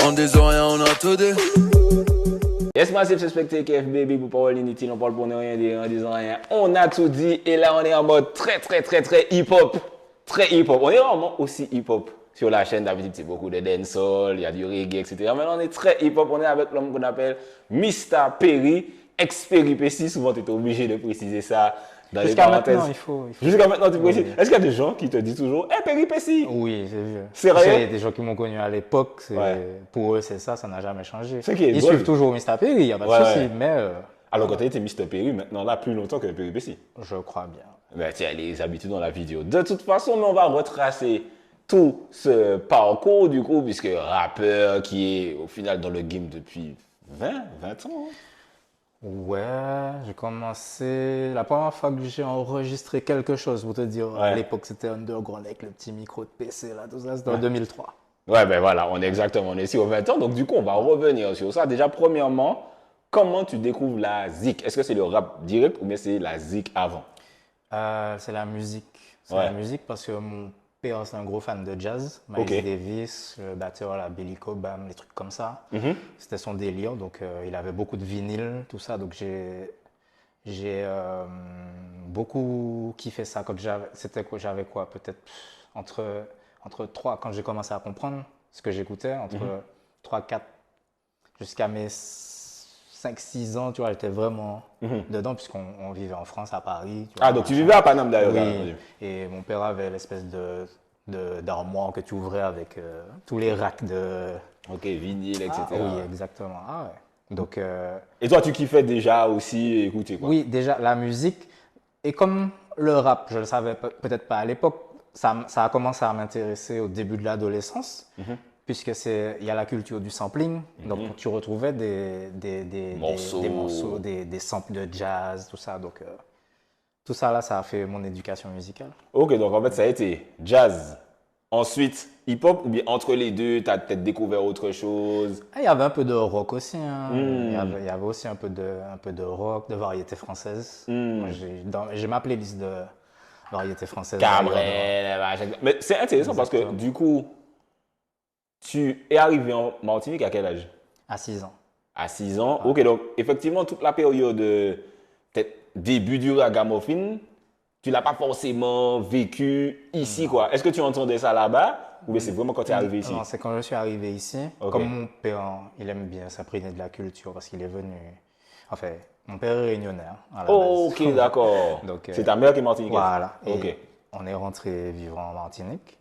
On des rien, on a tout dit. Yes, massif, suspecté KF Baby pour parole inutile, on parle pour ne rien dire en disant rien. On a tout dit et là on est en mode très hip-hop. Très hip-hop. On est vraiment aussi hip-hop. Sur la chaîne, d'habitude, c'est beaucoup de dancehall, il y a du reggae, etc. Mais là, on est très hip-hop. On est avec l'homme qu'on appelle Mr. Perry, ex-péripétie. Souvent, tu es obligé de préciser ça dans les parenthèses. Maintenant, il faut. Jusqu'à maintenant, tu précises. Est-ce qu'il y a des gens qui te disent toujours « Hey, péripétie » Oui, c'est vieux. Sérieux? Il y a des gens qui m'ont connu à l'époque. Ouais. Pour eux, c'est ça n'a jamais changé. Ce qui est Ils drôle. suivent toujours Mr. Perry, il n'y a pas de souci. Mais Alors, quand tu étais Mr. Perry, maintenant, là, plus longtemps que le péripétie. je crois bien. Ben, tu as les habitudes dans la vidéo. De toute façon, mais on va retracer tout ce parcours du coup, puisque rappeur qui est au final dans le game depuis 20 ans. Hein? Ouais, j'ai commencé. La première fois que j'ai enregistré quelque chose, pour te dire, à l'époque c'était underground avec le petit micro de PC, là, tout ça, c'était en 2003. Ouais, ben voilà, on est ici aux 20 ans, donc du coup, on va revenir sur ça. Déjà, premièrement, comment tu découvres la zik? Est-ce que c'est le rap direct ou bien c'est la zik avant? C'est la musique. C'est la musique parce que mon père, c'est un gros fan de jazz. Miles Davis, le batteur, la Billy Cobham, les trucs comme ça. C'était son délire. Donc, il avait beaucoup de vinyles, tout ça. Donc, j'ai beaucoup kiffé ça. J'avais quoi? Peut-être entre 3, quand j'ai commencé à comprendre ce que j'écoutais, entre 3, 4, jusqu'à mes 5-6 ans, tu vois, j'étais vraiment dedans, puisqu'on vivait en France, à Paris. Tu vois, donc tu vivais à Paname d'ailleurs. Oui, et mon père avait l'espèce d'armoire que tu ouvrais avec tous les racks de... Ok, vinyle, etc. oui, exactement. Ah ouais. Donc, et toi, tu kiffais déjà aussi écouter quoi? Oui, déjà, la musique. Et comme le rap, je ne le savais peut-être pas à l'époque, ça a commencé à m'intéresser au début de l'adolescence. Puisque il y a la culture du sampling, donc tu retrouvais des morceaux, des samples de jazz, tout ça. Donc tout ça là, ça a fait mon éducation musicale. Ok, donc en fait ça a été jazz, ensuite hip-hop, ou bien entre les deux, tu as peut-être découvert autre chose? Il y avait un peu de rock aussi, hein. Il y avait aussi un peu de rock, de variété française. Moi, j'ai ma playlist de variété française. Cabrel, mais c'est intéressant parce que du coup, tu es arrivé en Martinique à quel âge? À 6 ans. À 6 ans. Ok, donc effectivement, toute la période peut-être début du ragamuffin, tu ne l'as pas forcément vécu ici, quoi. Est-ce que tu entendais ça là-bas ou bien c'est vraiment quand tu es arrivé ici? Non, c'est quand je suis arrivé ici. Comme mon père, il aime bien s'imprégner de la culture parce qu'il est venu... Enfin, mon père est réunionnais à la base. Ok, d'accord. C'est ta mère qui est martiniquaise? Voilà. Et on est rentré vivre en Martinique.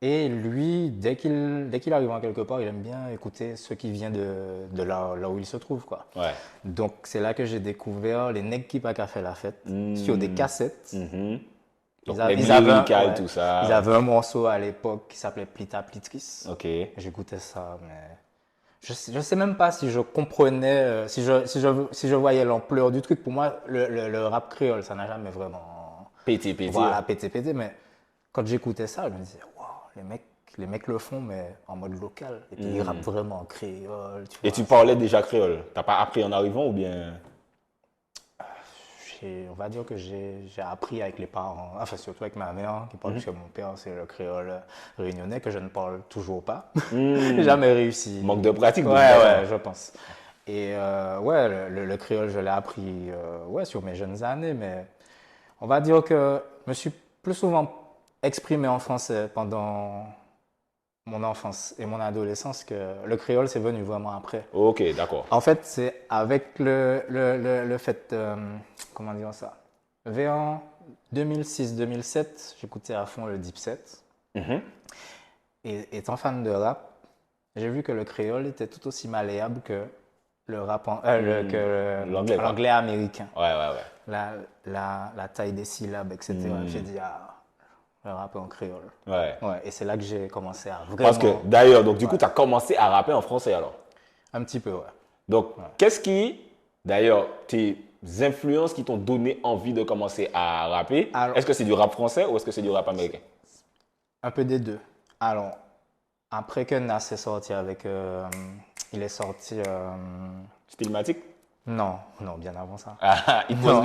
Et lui, dès qu'il arrive en quelque part, il aime bien écouter ce qui vient de là où il se trouve, quoi. Ouais. Donc, c'est là que j'ai découvert les Nègres qui pas qu'à faire la fête sur des cassettes. Donc, les Lyrical, tout ça. Ils avaient un morceau à l'époque qui s'appelait Plita Plitris. Ok. J'écoutais ça, mais je sais même pas si je comprenais, si je voyais l'ampleur du truc. Pour moi, le rap créole, ça n'a jamais vraiment... Pété. Voilà, pété. Mais quand j'écoutais ça, je me disais, waouh, les mecs le font, mais en mode local. Et puis ils rappent vraiment en créole. Tu parlais déjà créole? T'as pas appris en arrivant ou bien? On va dire que j'ai appris avec les parents, enfin surtout avec ma mère qui parle, parce que mon père c'est le créole réunionnais que je ne parle toujours pas. J'ai jamais réussi. Manque de pratique. Ouais, je pense. Et le créole je l'ai appris sur mes jeunes années, mais on va dire que je me suis plus souvent exprimé en français pendant mon enfance et mon adolescence que le créole c'est venu vraiment après. Ok, d'accord. En fait, c'est avec le fait, comment dire ça, vers 2006-2007, j'écoutais à fond le Dipset. Et étant fan de rap, j'ai vu que le créole était tout aussi malléable que le rap, l'anglais américain. Ouais. La taille des syllabes, etc. J'ai dit, le rap en créole. Ouais. Et c'est là que j'ai commencé à vraiment... Parce que d'ailleurs, donc du coup, tu as commencé à rapper en français alors? Un petit peu, ouais. Donc, qu'est-ce qui, d'ailleurs, tes influences qui t'ont donné envie de commencer à rapper? Est-ce que c'est du rap français ou est-ce que c'est du rap américain? Un peu des deux. Alors, après que Nas est sorti avec... il est sorti... Stillmatic? Non, bien avant ça. It was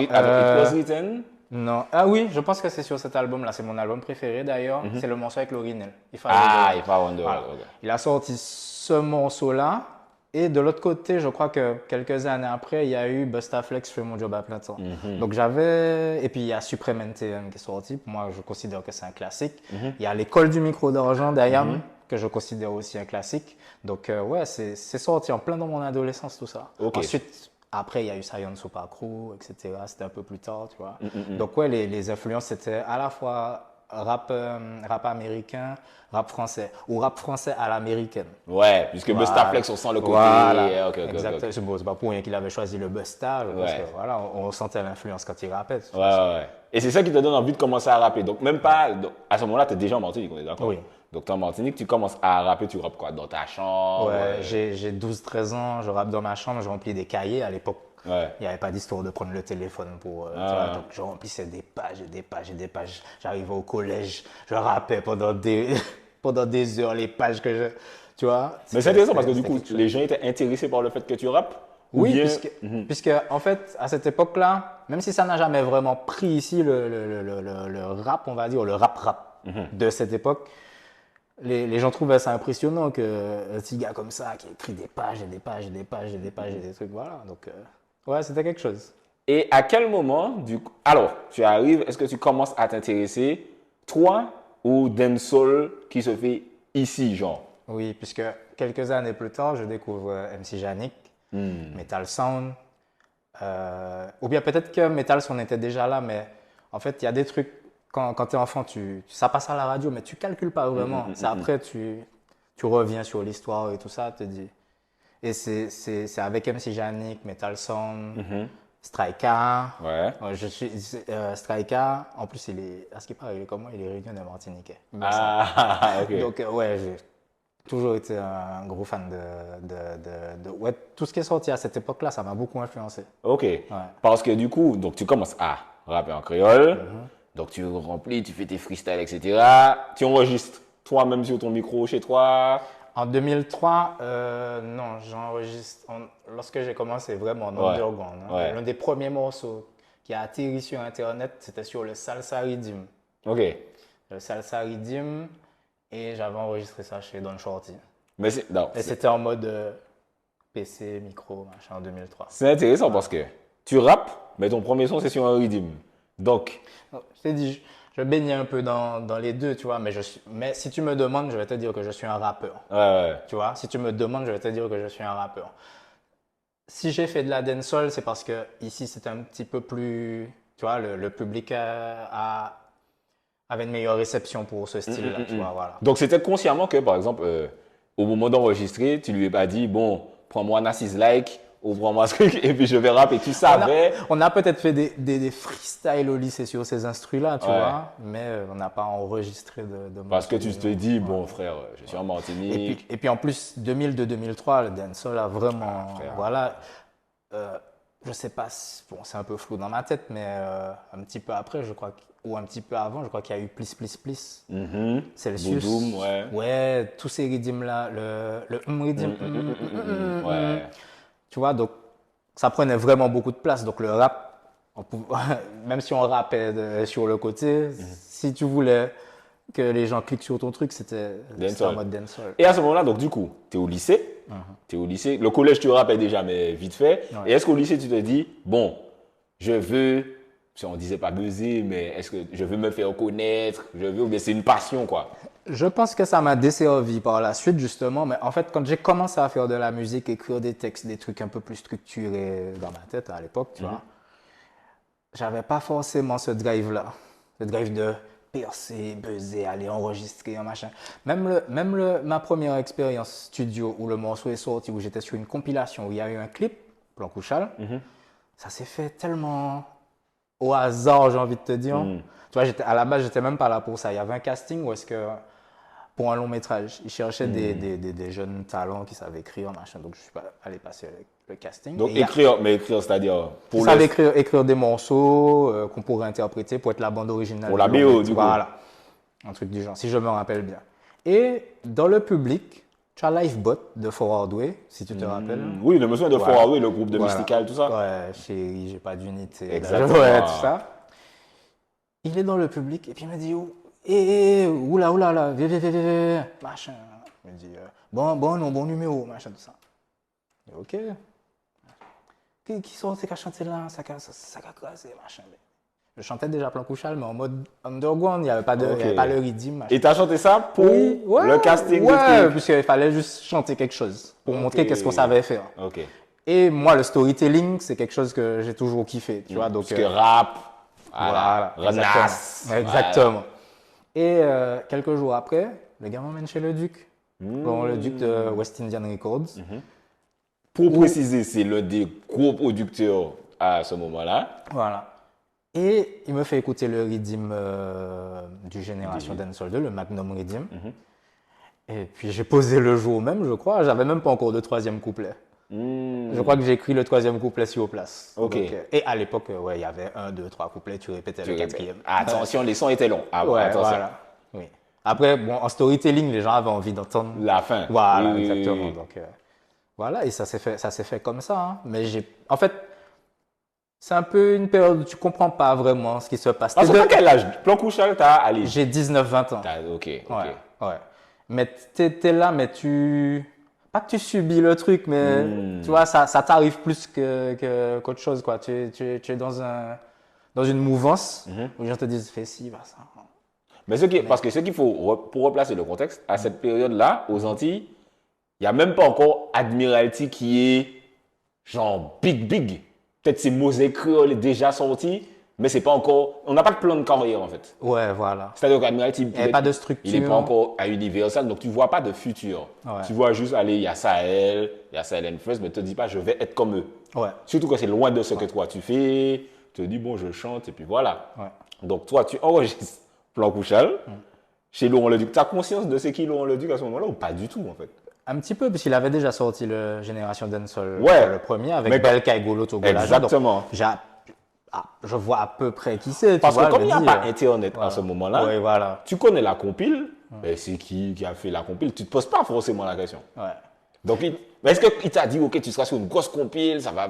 written? Non. Ah oui, je pense que c'est sur cet album-là. C'est mon album préféré d'ailleurs. C'est le morceau avec L'Orinel. Ah, il faut Wonder. Voilà. Ok. Il a sorti ce morceau-là. Et de l'autre côté, je crois que quelques années après, il y a eu Busta Flex, Je fais mon job à plein temps. Donc j'avais. Et puis il y a Supreme NTM qui est sorti. Pour moi, je considère que c'est un classique. Il y a L'école du micro d'argent d'Ayam, que je considère aussi un classique. Donc ouais, c'est sorti en plein dans mon adolescence, tout ça. Ok. Ensuite, après, il y a eu Science Super Crew, etc. C'était un peu plus tard, tu vois. Donc ouais, les influences, c'était à la fois rap américain, rap français, ou rap français à l'américaine. Ouais, puisque Voilà. Busta Flex, on sent le côté. Voilà, Ok. exactement. C'est pas pour rien qu'il avait choisi le Busta, parce Ouais. que voilà, on sentait l'influence quand il rappait. Ouais. Et c'est ça qui te donne envie de commencer à rapper. Donc, même pas. Donc, à ce moment-là, tu es déjà en Martinique, on est d'accord? Oui. Donc, tu es en Martinique, tu commences à rapper, tu rappes quoi? Dans ta chambre? Ouais, j'ai 12-13 ans, je rappe dans ma chambre, je remplis des cahiers à l'époque. Ouais. Il n'y avait pas d'histoire de prendre le téléphone pour. tu Ah. vois, donc je remplissais des pages et des pages et des pages. J'arrivais au collège, je rappais pendant des, pendant des heures les pages que je. Tu vois. Mais c'est intéressant parce que du c'était coup, quelque chose. les gens étaient intéressés par le fait que tu rappes? Ou Oui, bien- puisque en fait, à cette époque-là, même si ça n'a jamais vraiment pris ici le rap, on va dire, le rap de cette époque, les gens trouvaient ça impressionnant qu'un petit gars comme ça qui écrit des pages et des pages et des pages et des pages et des trucs, voilà. Donc, ouais, c'était quelque chose. Et à quel moment, du coup, alors, tu arrives, est-ce que tu commences à t'intéresser, toi, au dancehall qui se fait ici, genre? Oui, puisque quelques années plus tard, je découvre MC Janik, Metal Sound. Ou bien peut-être que Metal Sound était déjà là, mais en fait, il y a des trucs, quand tu es enfant, ça passe à la radio, mais tu calcules pas vraiment. C'est après, tu reviens sur l'histoire et tout ça, te dis. Et c'est avec MC Janik, Metal Sound, Striker. Ouais. Je suis Striker. En plus, à ce qui paraît, il est comment? Il est réunion de Martiniquais. il me semble. Ah, ok. Donc, ouais, j'ai toujours été un gros fan ouais, tout ce qui est sorti à cette époque-là, ça m'a beaucoup influencé. Ok. Parce que du coup, donc tu commences à rapper en créole, donc tu remplis, tu fais tes freestyles, etc. Tu enregistres toi-même sur ton micro chez toi. En 2003, non, j'enregistre. Lorsque j'ai commencé vraiment en underground, hein, Ouais. l'un des premiers morceaux qui a atterri sur Internet, c'était sur le Salsa Rhythm. Ok. Le Salsa Rhythm, et j'avais enregistré ça chez Don Shorty. Mais c'est, non, Et c'était en mode PC, micro, machin, en 2003. c'est intéressant parce que tu rappes, mais ton premier son, c'est sur un rhythm. Donc, Je t'ai dit, je baignais un peu dans les deux, tu vois, mais si tu me demandes, je vais te dire que je suis un rappeur. ouais. Tu vois, si tu me demandes, je vais te dire que je suis un rappeur. Si j'ai fait de la dancehall, c'est parce que ici c'est un petit peu plus, tu vois, le public avait une meilleure réception pour ce style-là, tu vois, voilà. Donc, c'était consciemment que, par exemple, au moment d'enregistrer, tu lui ai pas dit, bon, prends-moi Nassis Like, ou prends-moi ce truc, et puis je vais rapper. Tu savais. On a peut-être fait des freestyles au lycée sur ces instrus-là, tu Ouais. vois, mais on n'a pas enregistré de Parce que tu morceaux. te dis, bon, frère, je suis en Martinique. Et puis en plus, 2002-2003, le dancehall a vraiment, frère. voilà, je sais pas, bon, c'est un peu flou dans ma tête, mais un petit peu après, je crois, ou un petit peu avant, je crois qu'il y a eu Please Please Please, Celsius, Boudoum, ouais. ouais, tous ces rythms-là, le rhythm, Ouais. tu vois, donc ça prenait vraiment beaucoup de place, donc le rap, même si on rappait sur le côté, si tu voulais que les gens cliquent sur ton truc, c'était en Dancehall. mode dancehall. Et à ce moment-là, donc du coup, tu es au lycée. T'es au lycée. Le collège, tu rappelles déjà, mais vite fait. Ouais. Et est-ce qu'au lycée, tu te dis, bon, je veux, si on disait pas buzzer, mais est-ce que je veux me faire connaître, ou bien c'est une passion, quoi. Je pense que ça m'a desservi par la suite, justement. Mais en fait, quand j'ai commencé à faire de la musique, écrire des textes, des trucs un peu plus structurés dans ma tête à l'époque, tu vois, j'avais pas forcément ce drive-là. Ce drive de percer, buzzer, aller enregistrer, un machin. Ma première expérience studio où le morceau est sorti, où j'étais sur une compilation, où il y a eu un clip, Plan Couchal, ça s'est fait tellement au hasard, j'ai envie de te dire. Tu vois, à la base, j'étais même pas là pour ça. Il y avait un casting où est-ce que, pour un long métrage, ils cherchaient des jeunes talents qui savaient écrire, machin. Donc, je suis pas allé passer le casting. Donc Et écrire, c'est-à-dire ils savaient écrire des morceaux qu'on pourrait interpréter pour être la bande originale. Pour la du long BO, métrage. du coup. Voilà, un truc du genre, si je me rappelle bien. Et dans le public, tu as Lifebot de Forward Way, si tu te rappelles. Oui, le monsieur de Voilà. Forward, le groupe de Voilà. Mystical, tout ça. Ouais, chérie, j'ai pas d'unité. Exactement. Ouais, tout ça. il est dans le public et puis il me dit, oula, là, viens, machin. Il me dit, bon, non, bon numéro, machin, tout ça. Je dis, ok. Qui sont ces qui chantent là, ça a cassé, machin. Je chantais déjà Plan Couchal, mais en mode underground, il n'y avait pas de, il y avait pas le rythme. Machin. Et tu as chanté ça pour Oui, ouais, le casting de ouais, truc. puisqu'il fallait juste chanter quelque chose pour montrer qu'est-ce qu'on savait faire. Ok. Et moi, le storytelling, c'est quelque chose que j'ai toujours kiffé, tu vois. Donc, Parce que rap, voilà, renasse. exactement. Et quelques jours après, le gars m'emmène chez le Duc. Bon, le Duc de West Indian Records. Pour préciser, c'est l'un des gros producteurs à ce moment-là. Voilà. Et il me fait écouter le Redeem du Génération Dancehall 2, le Magnum Redeem. Et puis j'ai posé le jour même, je crois. J'avais même pas encore de troisième couplet. Je crois que j'ai écrit le troisième couplet sur place. Ok. Donc, et à l'époque, ouais, il y avait 1, 2, 3 couplets, tu répétais le quatrième. Attention, les sons étaient longs. Ah, Ouais, attention. voilà. Oui. Après, bon, en storytelling, les gens avaient envie d'entendre La fin. Voilà, Oui, oui, exactement. oui. Donc, voilà, et ça s'est fait comme ça. Hein. Mais en fait, c'est un peu une période où tu comprends pas vraiment ce qui se passe. Parce que à quel âge? Plan Couchal, t'as, allez. J'ai 19-20 ans. Ok. Ouais. Mais t'es là, mais pas que tu subis le truc, mais tu vois, ça t'arrive plus qu'autre chose, quoi. Tu es dans une mouvance où les gens te disent, fais ci, va ça. Mais parce que ce qu'il faut, pour replacer le contexte, à cette période-là, aux Antilles, il n'y a même pas encore Admiralty qui est genre big. Peut-être c'est Mosaic Creole est déjà sorti, mais c'est pas encore. On n'a pas de plan de carrière en fait. Ouais, voilà. C'est-à-dire qu'Admiralty, Il n'y avait pas de structure. il n'est pas encore à Universal, donc tu vois pas de futur. Ouais. Tu vois juste, allez, il y a Sahel and First, mais ne te dis pas, je vais être comme eux. Ouais. Surtout que c'est loin de ce que toi tu fais. Tu te dis, bon, je chante, et puis voilà. Ouais. Donc toi, tu enregistres Plan Couchal chez Laurent Leduc. Tu as conscience de ce qu'est Laurent Leduc à ce moment-là ou pas du tout en fait? Un petit peu, puisqu'il avait déjà sorti le Génération Dancehall, Ouais. le premier, avec Mais Belka et Golo Togo. Exactement. Je vois à peu près qui c'est. Parce tu vois, que comme il n'y a me pas dis, Internet à ce moment-là, ouais, voilà. tu connais la compile, mais c'est qui a fait la compile? Tu ne te poses pas forcément la question. Ouais. Donc, mais est-ce qu'il t'a dit, OK, tu seras sur une grosse compile, ça va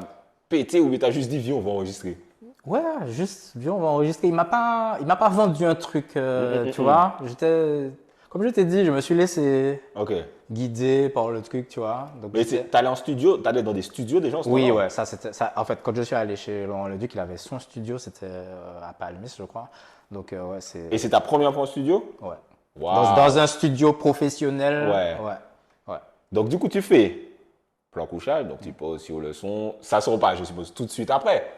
péter, ou il t'a juste dit, viens, on va enregistrer? Ouais, juste, viens, on va enregistrer. Il m'a pas vendu un truc, tu vois. Comme je t'ai dit, je me suis laissé OK. guider par le truc, tu vois. Donc, Mais t'allais en studio, t'allais dans des studios déjà en ce oui, moment-là? ouais, ça c'était ça. En fait, quand je suis allé chez Laurent Leduc, il avait son studio, c'était à Palmis, je crois. Donc, ouais, c'est. Et c'est ta première fois en studio? Ouais. Wow. Dans un studio professionnel. Ouais. Donc, du coup, tu fais Plan Couchal, donc tu poses sur le son. Ça sort pas, je suppose, tout de suite après.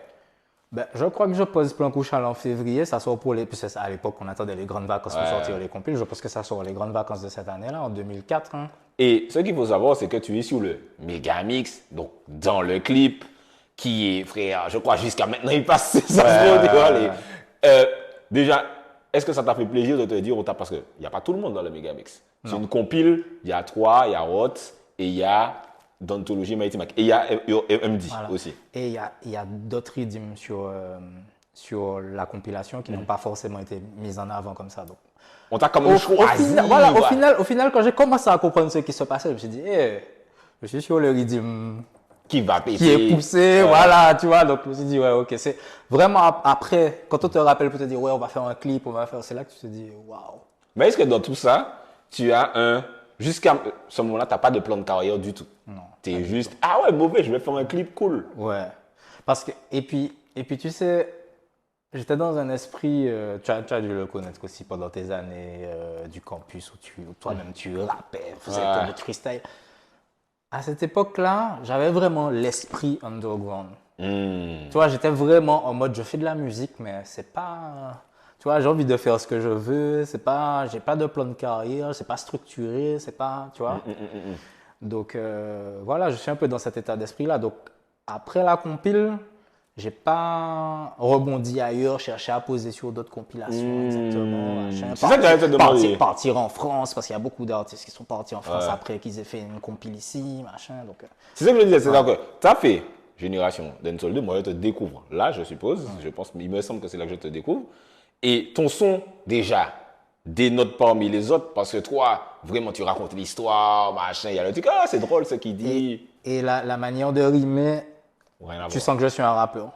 Ben, je crois que je pose Plan Couchal en février. Ça sort pour les. Puis à l'époque, on attendait les grandes vacances pour sortir les compiles. Je pense que ça sort les grandes vacances de cette année-là, en 2004. Hein. Et ce qu'il faut savoir, c'est que tu es sur le Megamix, donc dans le clip, qui est, frère, je crois jusqu'à maintenant, il passe déjà, est-ce que ça t'a fait plaisir de te dire, parce qu'il n'y a pas tout le monde dans le Megamix. C'est une compile, il y a toi, il y a Roth, et il y a Dantologie Mighty Mac, et il y a MD aussi. Et il y a d'autres rythmes sur la compilation qui n'ont pas forcément été mises en avant comme ça. Donc. On t'a quand même choisi. Au final, quand j'ai commencé à comprendre ce qui se passait, je me suis dit, je suis sur le rythme qui va péter. Qui est poussé, voilà, tu vois. Donc, je me suis dit, ouais, ok, c'est vraiment après, quand on te rappelle pour te dire, ouais, on va faire un clip, c'est là que tu te dis, waouh. Mais est-ce que dans tout ça, tu as jusqu'à ce moment-là, tu n'as pas de plan de carrière du tout? Non. Tu es juste, ah ouais, mauvais, je vais faire un clip cool. Ouais. Parce que, et puis, tu sais, j'étais dans un esprit, tu as dû le connaître aussi pendant tes années du campus où toi-même tu rappais, faisais ton freestyle. À cette époque-là, j'avais vraiment l'esprit underground. Tu vois, j'étais vraiment en mode, je fais de la musique, mais c'est pas... Tu vois, j'ai envie de faire ce que je veux, j'ai pas de plan de carrière, c'est pas structuré, c'est pas... Tu vois. Donc, voilà, je suis un peu dans cet état d'esprit-là. Donc, après la compile, j'ai pas rebondi ailleurs, cherché à poser sur d'autres compilations, exactement. C'est ça que j'allais te demander. Partir en France, parce qu'il y a beaucoup d'artistes qui sont partis en France après qu'ils aient fait une compile ici, machin. Donc, c'est ça que je disais, c'est-à-dire que tu as fait Génération Dancehall 2, moi je te découvre là, je suppose, je pense, il me semble que c'est là que je te découvre. Et ton son, déjà, dénote parmi les autres, parce que toi, vraiment, tu racontes l'histoire, machin, il y a le truc, c'est drôle ce qu'il dit. Et la manière de rimer, tu sens que je suis un rappeur.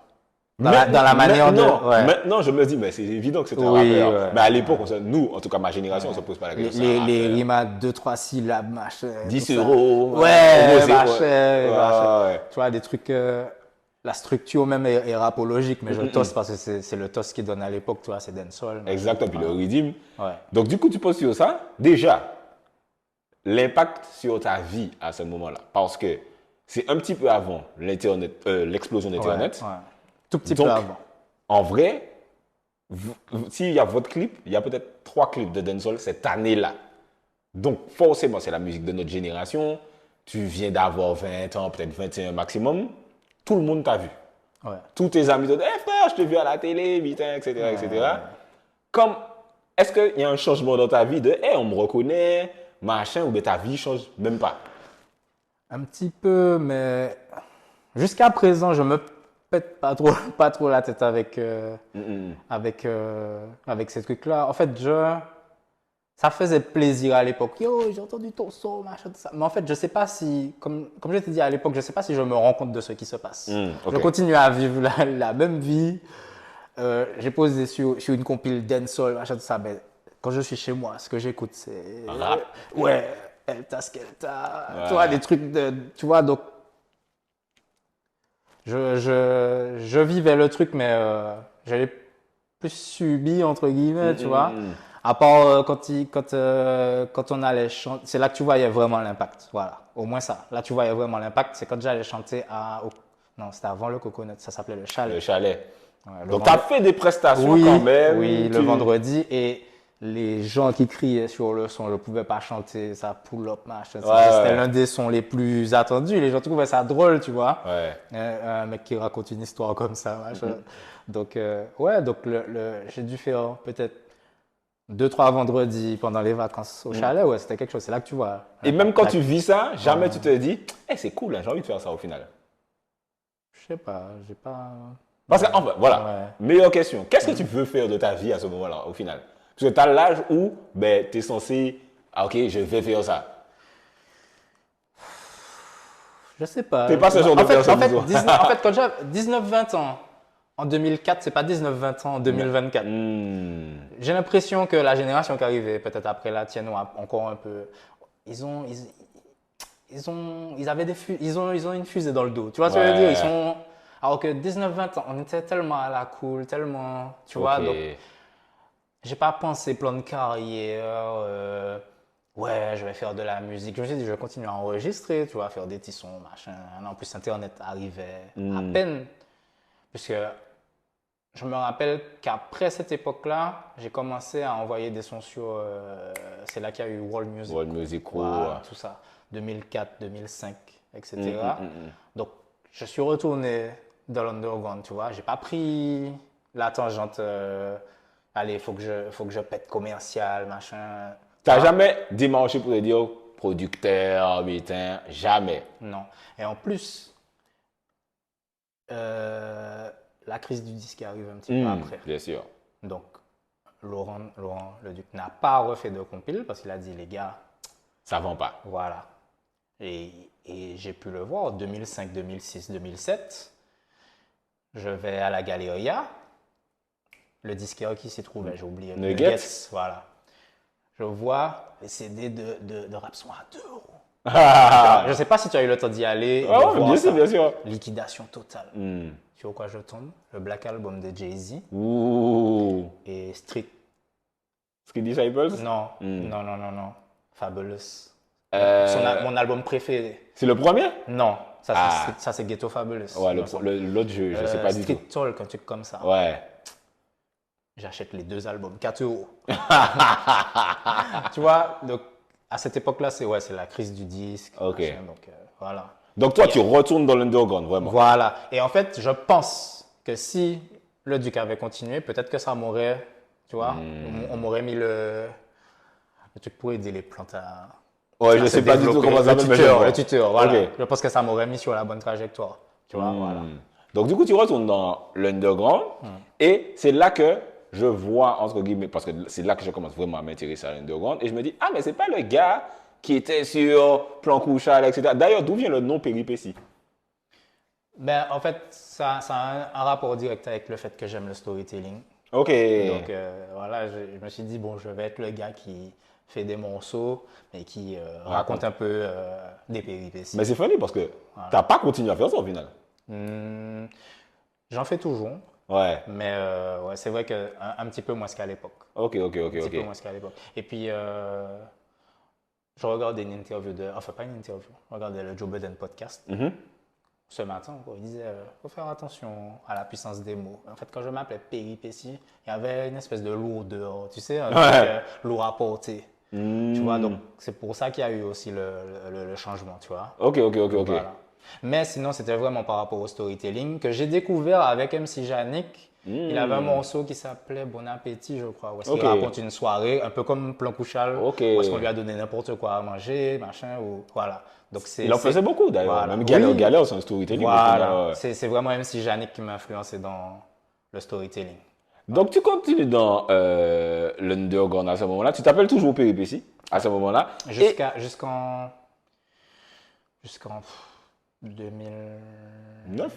Dans la manière de. Ouais. Maintenant, je me dis, mais c'est évident que c'est un Oui, rappeur. ouais. Mais à l'époque, nous, en tout cas ma génération, on se pose pas la question. Les rimes à 2-3 syllabes, machin. 10 tout ça. euros. Ouais, c'est- machin, ouais, machin. ouais. Tu vois, des trucs. La structure même est rapologique, mais je tosse parce que c'est le toss qui donne à l'époque, tu vois, c'est dancehall. Exact, et puis le rythme. Ouais. Donc, du coup, tu poses sur ça. Déjà, l'impact sur ta vie à ce moment-là. Parce que c'est un petit peu avant l'Internet, l'explosion d'Internet. Ouais. Tout petit Donc, peu avant. en vrai, s'il y a votre clip, il y a peut-être 3 clips de dancehall cette année-là. Donc, forcément, c'est la musique de notre génération. Tu viens d'avoir 20 ans, peut-être 21 maximum. Tout le monde t'a vu. Ouais. Tous tes amis te disent, hey frère, je t'ai vu à la télé, putain, etc., etc. Comme, est-ce qu'il y a un changement dans ta vie de, hey, on me reconnaît, machin, ou bien ta vie change même pas? Un petit peu, mais jusqu'à présent, je me pète pas trop la tête avec ces trucs-là. En fait, ça faisait plaisir à l'époque. Yo, j'ai entendu ton son, machin, tout ça. Mais en fait, je sais pas si, comme je t'ai dit à l'époque, je sais pas si je me rends compte de ce qui se passe. Ok. Je continue à vivre la même vie. J'ai posé sur une compile dancehall, machin, tout ça. Mais quand je suis chez moi, ce que j'écoute, c'est Rap. ouais, Elta Skelta, Ouais. tu vois, des trucs de, tu vois, donc je vivais le truc, mais je l'ai plus subi entre guillemets, tu vois. À part quand on allait chanter, c'est là que tu voyais vraiment l'impact. Voilà, au moins ça. Là, tu voyais vraiment l'impact. C'est quand j'allais chanter non, c'était avant le Coconut, ça s'appelait le Chalet. Le chalet. Ouais, le Donc, tu as fait des prestations oui, quand même. oui, le vendredi. Et les gens qui criaient sur le son, je ne pouvais pas chanter, ça pull up, machin. C'était l'un des sons les plus attendus. Les gens trouvaient ça drôle, tu vois. Ouais. Un mec qui raconte une histoire comme ça, machin. Donc, ouais, donc j'ai dû faire peut-être 2-3 vendredis pendant les vacances au chalet. Ouais, c'était quelque chose. C'est là que tu vois. Et même quand tu vis ça, jamais tu te dis, hey, c'est cool, hein, j'ai envie de faire ça au final. Je sais pas, j'ai pas. Parce que, enfin, voilà, Ouais. meilleure question. Qu'est-ce que tu veux faire de ta vie à ce moment-là, au final? Parce que tu as l'âge où ben, tu es censé, ah, ok, je vais faire ça. Je sais pas. T'es pas ce genre de personne, disons. En fait, quand j'avais 19-20 ans, en 2004, c'est pas 19-20 ans en 2024. J'ai l'impression que la génération qui arrivait peut-être après la tienne ou encore un peu, ils ont une fusée dans le dos. Tu vois ce que je veux dire? Alors que 19-20 ans, on était tellement à la cool, tellement, tu vois. Donc, j'ai pas pensé plan de carrière. Ouais, je vais faire de la musique. Je me suis dit, je vais continuer à enregistrer, tu vois, faire des petits sons, machin. En plus, Internet arrivait à peine. Puisque je me rappelle qu'après cette époque-là, j'ai commencé à envoyer des sons sur. C'est là qu'il y a eu World Music. World Music, voilà, tout ça. 2004, 2005, etc. Donc, je suis retourné dans l'underground, tu vois. J'ai pas pris la tangente. Allez, faut que je pète commercial, machin. T'as jamais démarché pour te dire producteur, putain, jamais. Non. Et en plus, la crise du disque arrive un petit peu après. Bien sûr. Donc, Laurent Leduc n'a pas refait de compile parce qu'il a dit, les gars, Ça vend pas. voilà. Et j'ai pu le voir en 2005, 2006, 2007. Je vais à la Galeria. Le disquaire qui s'y trouvait, j'ai oublié. Nuggets. Voilà. Je vois les CD de rap sont à 2 euros. Je ne sais pas si tu as eu le temps d'y aller. Ah ouais, bien sûr, bien sûr. Liquidation totale. Sur quoi je tombe? Le Black Album de Jay-Z Ouh. et Street. Street Disciples? Non, non. Fabulous. Euh, Mon album préféré. C'est le premier? Non, ça c'est Ghetto Fabulous. Ouais, l'autre jeu, je sais pas du Street tout. Talk, un truc comme ça. Ouais. J'achète les 2 albums, 4 euros. Tu vois, donc à cette époque-là, c'est la crise du disque. Ok. Machin, donc voilà. Donc toi, tu retournes dans l'underground, vraiment. Voilà. Et en fait, je pense que si le Duc avait continué, peut-être que ça m'aurait, tu vois, on m'aurait mis le truc pour aider les plantes à. Ouais, je se sais pas du tout développer. comment ça s'appelle, mais je vois. Le tuteur, voilà. Ok. Je pense que ça m'aurait mis sur la bonne trajectoire. Tu vois, voilà. Donc du coup, tu retournes dans l'underground et c'est là que je vois, entre guillemets, parce que c'est là que je commence vraiment à m'intéresser à l'underground et je me dis, ah, mais c'est pas le gars qui était sur Plan Couchal, etc. D'ailleurs, d'où vient le nom Péripétie? Ben, en fait, ça a un rapport direct avec le fait que j'aime le storytelling. Ok. Donc voilà, je me suis dit, bon, je vais être le gars qui fait des morceaux, mais qui raconte un peu des péripéties. Mais c'est funny parce que t'as pas continué à faire ça au final. Hmm, j'en fais toujours, Ouais. mais ouais, c'est vrai un petit peu moins qu'à l'époque. Ok. Un petit peu moins qu'à l'époque. Et puis, je regardais une interview enfin pas une interview, je regardais le Joe Budden podcast. Ce matin, quoi, il disait faut faire attention à la puissance des mots. En fait, quand je m'appelais péripétie, il y avait une espèce de lourdeur, tu sais, un truc lourd à porter. Tu vois, donc c'est pour ça qu'il y a eu aussi le changement, tu vois. Ok. Voilà. Mais sinon, c'était vraiment par rapport au storytelling que j'ai découvert avec MC Yannick. Il avait un morceau qui s'appelait Bon Appétit, je crois, où est-ce qu'il raconte une soirée, un peu comme Plan Couchal, où est-ce qu'on lui a donné n'importe quoi à manger, machin, ou voilà. Donc Il en faisait beaucoup d'ailleurs. Voilà. Même Galère, c'est un storytelling. Voilà. C'est vraiment MC Yannick qui m'a influencé dans le storytelling. Donc tu continues dans l'underground à ce moment-là. Tu t'appelles toujours Péripéties à ce moment-là. Jusqu'en 2009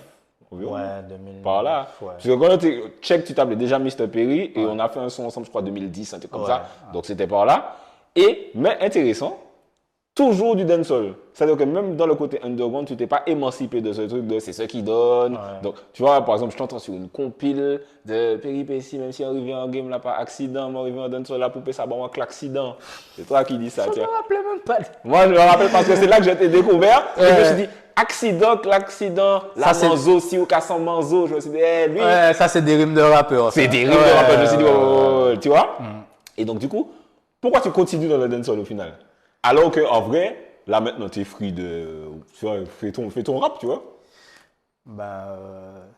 environ. Ouais, 2000. Par là. Ouais. Parce que quand tu check, tu t'appelais déjà Mr. Perry et on a fait un son ensemble, je crois, 2010, un truc comme ça. Donc c'était par là. Mais intéressant, toujours du dancehall. C'est-à-dire que même dans le côté underground, tu t'es pas émancipé de ce truc de c'est ce qui donne. Ouais. Donc tu vois, par exemple, je t'entends sur une compile de Péripéties, même si arrivé en game là par accident, moi arrivé en dancehall, la poupée ça bon avec l'accident. C'est toi qui dis ça. Je me rappelais même pas. Moi, je me rappelle parce que c'est là que j'ai été découvert. Et je me suis dit, l'accident, la manzo, si ou cassant manzo. Je me suis dit, lui. Ouais, ça, c'est des rimes de rappeurs. C'est des rimes de rappeurs. Je me suis dit, oh, tu vois. Et donc, du coup, pourquoi tu continues dans le dancehall au final? Alors qu'en vrai, là maintenant, tu es free de. Tu vois, fais ton rap, tu vois. Bah,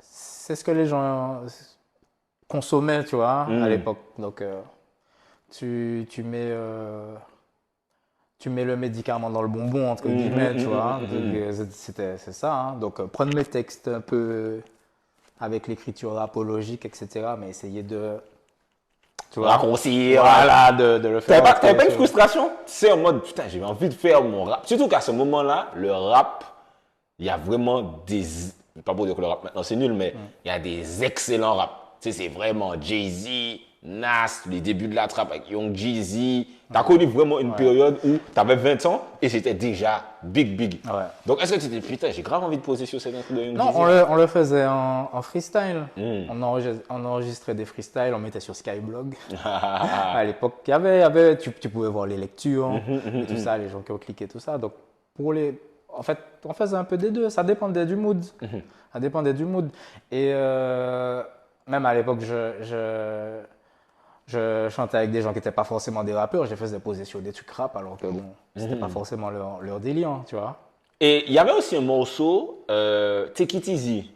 c'est ce que les gens consommaient, tu vois, à l'époque. Donc, tu mets le médicament dans le bonbon, entre guillemets, tu vois. C'est ça. Hein. Donc, prendre mes textes un peu avec l'écriture rapologique, etc., mais essayer de. Tu vois, raccourcir. Voilà, de le faire. T'avais pas une frustration? Tu sais, en mode, putain, j'ai envie de faire mon rap. Surtout qu'à ce moment-là, le rap, il y a vraiment des. Pas pour dire que le rap maintenant c'est nul, mais il y a des excellents rap. Tu sais, c'est vraiment Jay-Z, Nas, les débuts de la trappe avec Young Jeezy. T'as connu vraiment une période où t'avais 20 ans et c'était déjà big. Ouais. Donc, est-ce que tu t'es dit, putain, j'ai grave envie de poser sur cette instru de Young Non, Jeezy? on le faisait en freestyle. On enregistrait des freestyles, on mettait sur Skyblog. À l'époque, tu pouvais voir les lectures et tout ça, les gens qui ont cliqué, tout ça. Donc, en fait, on faisait un peu des deux, ça dépendait du mood. Ça dépendait du mood. Et même à l'époque, je chantais avec des gens qui n'étaient pas forcément des rappeurs, je les faisais poser sur des trucs rap, alors que bon, c'était pas forcément leur délire, tu vois. Et il y avait aussi un morceau, Take It Easy.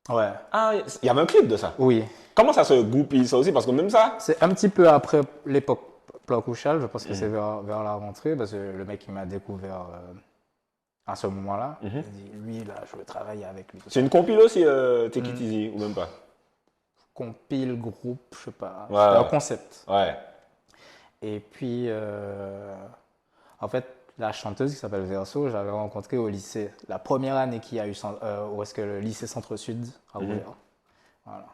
Ouais. Ah, il y avait un clip de ça. Oui. Comment ça se goupille ça aussi? Parce que même ça. C'est un petit peu après l'époque Plan Couchal, je pense que c'est vers la rentrée, parce que le mec il m'a découvert à ce moment-là. Il dit, lui là, je veux travailler avec lui. C'est une compile aussi, Take It Easy, ou même pas? Compile, groupe, je sais pas. Ouais, C'était un concept. Ouais. Et puis, en fait, la chanteuse qui s'appelle Verso, j'avais rencontré au lycée. La première année qu'il y a eu, où est-ce que le lycée Centre-Sud a ouvert. Voilà.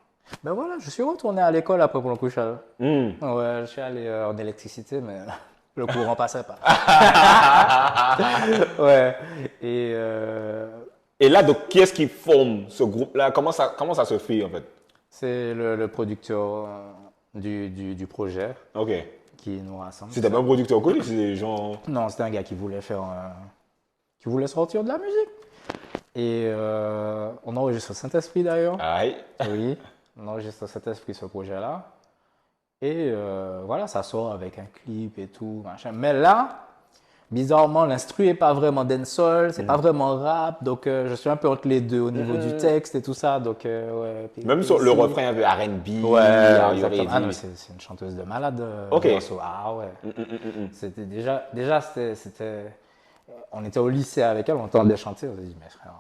Ben voilà, je suis retourné à l'école après Plan Couchal. Ouais, je suis allé en électricité, mais le courant passait pas. Ouais. Et là, donc, qui est-ce qui forme ce groupe-là? Comment ça se fait, en fait? C'est le producteur du projet Ok. qui nous rassemble. C'était pas un producteur connu, c'est des gens. Non, c'était un gars qui voulait qui voulait sortir de la musique. Et on enregistre Saint-Esprit d'ailleurs. Aïe. Oui, on enregistre Saint-Esprit ce projet-là. Et voilà, ça sort avec un clip et tout, machin. Mais là, bizarrement, l'instru n'est pas vraiment dancehall, c'est pas vraiment rap. Donc, je suis un peu entre les deux au niveau du texte et tout ça. Donc, ouais. Même sur le refrain un peu R&B. Ouais, exactement. Ah non, c'est une chanteuse de malade. Ok. Verso. Ah ouais. C'était déjà c'était. On était au lycée avec elle, on entendait chanter. On s'est dit, mais frère,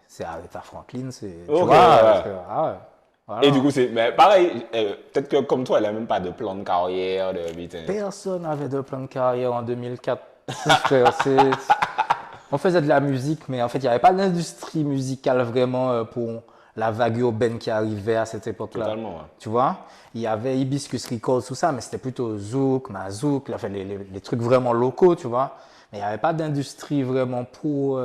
c'est Aretha Franklin, c'est. Ok, tu vois, ouais. ah ouais. Voilà. Et du coup, mais pareil, peut-être que comme toi, elle n'a même pas de plan de carrière, de business. Personne n'avait de plan de carrière en 2004. On faisait de la musique, mais en fait, il n'y avait pas d'industrie musicale vraiment pour la vague urbaine qui arrivait à cette époque-là. Totalement, ouais. Tu vois? Il y avait Hibiscus Records, tout ça, mais c'était plutôt Zouk, Mazouk, enfin, les trucs vraiment locaux, tu vois? Mais il n'y avait pas d'industrie vraiment pour.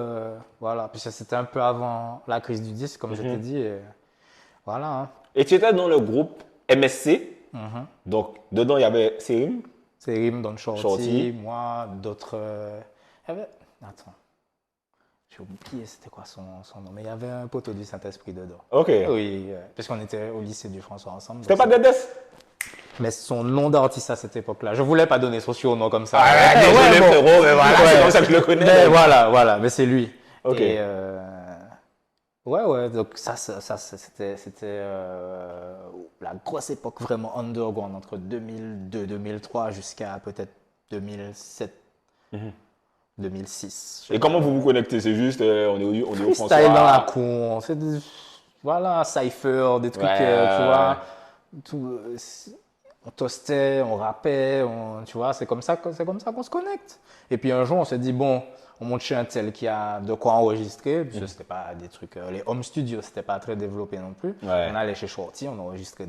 Voilà. Puis ça, c'était un peu avant la crise du disque, comme je t'ai dit. Et voilà. Hein. Et tu étais dans le groupe MSC. Donc, dedans, il y avait Serim. C'est Rim, Don Shorty, Shorty. moi, d'autres. Il y avait. Attends. J'ai oublié c'était quoi son nom, mais il y avait un poteau du Saint-Esprit dedans. Ok. Oui, parce qu'on était au lycée du François ensemble. C'était donc pas Dedes? Mais son nom d'artiste à cette époque-là, je voulais pas donner son surnom comme ça. Désolé, bon. frérot, mais voilà, c'est comme ça que je le connais. Mais voilà, mais c'est lui. Ok. Et ouais, donc ça c'était la grosse époque vraiment underground entre 2002, 2003 jusqu'à peut-être 2007, 2006. Et comment vous vous connectez? C'est juste, on est au Freestyle François. dans la cour, voilà, cypher, des trucs, tu vois, tout, on toastait, on rappait, tu vois, c'est comme ça qu'on se connecte. Et puis un jour, on s'est dit, bon, on monte chez un tel qui a de quoi enregistrer, parce que c'était pas des trucs, les home studios, c'était pas très développé non plus. Ouais. On allait chez Shorty, on enregistrait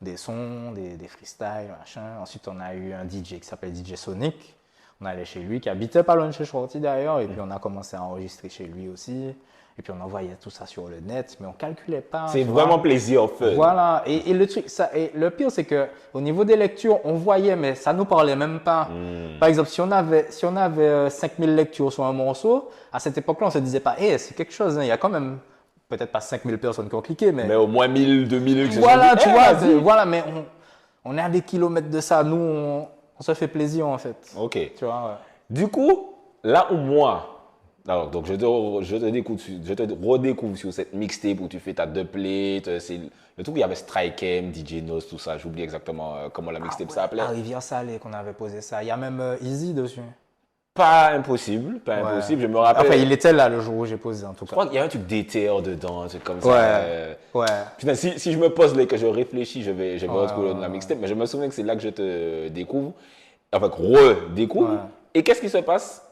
des sons, des freestyles, machin. Ensuite, on a eu un DJ qui s'appelle DJ Sonic. On allait chez lui, qui habitait pas loin de chez Shorty d'ailleurs, et puis on a commencé à enregistrer chez lui aussi. Et puis on envoyait tout ça sur le net, mais on calculait pas. C'est tu vraiment vois. plaisir, fun. Voilà, et le truc, et le pire, c'est que au niveau des lectures, on voyait, mais ça nous parlait même pas. Par exemple, si on avait 5000 lectures sur un morceau, à cette époque-là, on se disait pas, c'est quelque chose, hein, il y a quand même peut-être pas 5000 personnes qui ont cliqué, mais au moins 1000, 2000 que voilà, tu vois, vas-y. voilà, mais on est à des kilomètres de ça. Nous, on se fait plaisir en fait. Ok. Tu vois, ouais. Du coup, là où moi, alors, donc je te redécouvre sur cette mixtape où tu fais ta dubplate, c'est le truc où il y avait Strike M, DJ Nos, tout ça, j'oublie exactement comment la mixtape s'appelait. À Rivière Salée qu'on avait posé ça. Il y a même Easy dessus. Pas impossible, je me rappelle. Enfin, il était là le jour où j'ai posé en tout Je cas. crois qu'il y a un truc d'éther dedans, un truc comme ça. Ouais. Putain, si je me pose là et que je réfléchis, je vais retrouver ouais. la mixtape, mais je me souviens que c'est là que je te découvre, enfin, redécouvre. Ouais. Et qu'est-ce qui se passe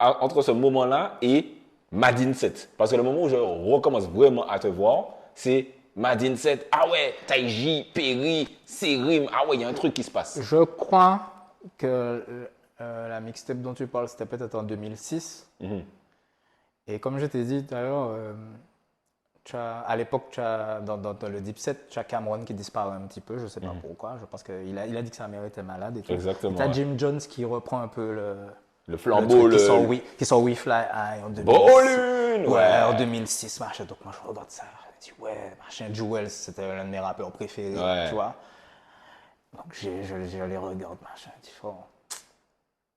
entre ce moment-là et Madin 7? Parce que le moment où je recommence vraiment à te voir, c'est Madin 7. Ah ouais, Taiji, Perry, Serim. Ah ouais, il y a un truc qui se passe. Je crois que la mixtape dont tu parles, c'était peut-être en 2006. Et comme je t'ai dit tout à l'heure, à l'époque, dans le Deep Set, tu as Cameron qui disparaît un petit peu, je ne sais pas pourquoi. Je pense qu'il a dit que sa mère était malade et tout. Exactement. Tu as Jim Jones qui reprend un peu le flambeau, qui sort We Fly High en 2006. Bolune, ouais, en 2006, machin. Donc moi je regarde ça, je dis ouais, machin. Jewels, c'était l'un de mes rappeurs préférés, tu vois. Donc je les regarde, machin. Je dis, oh,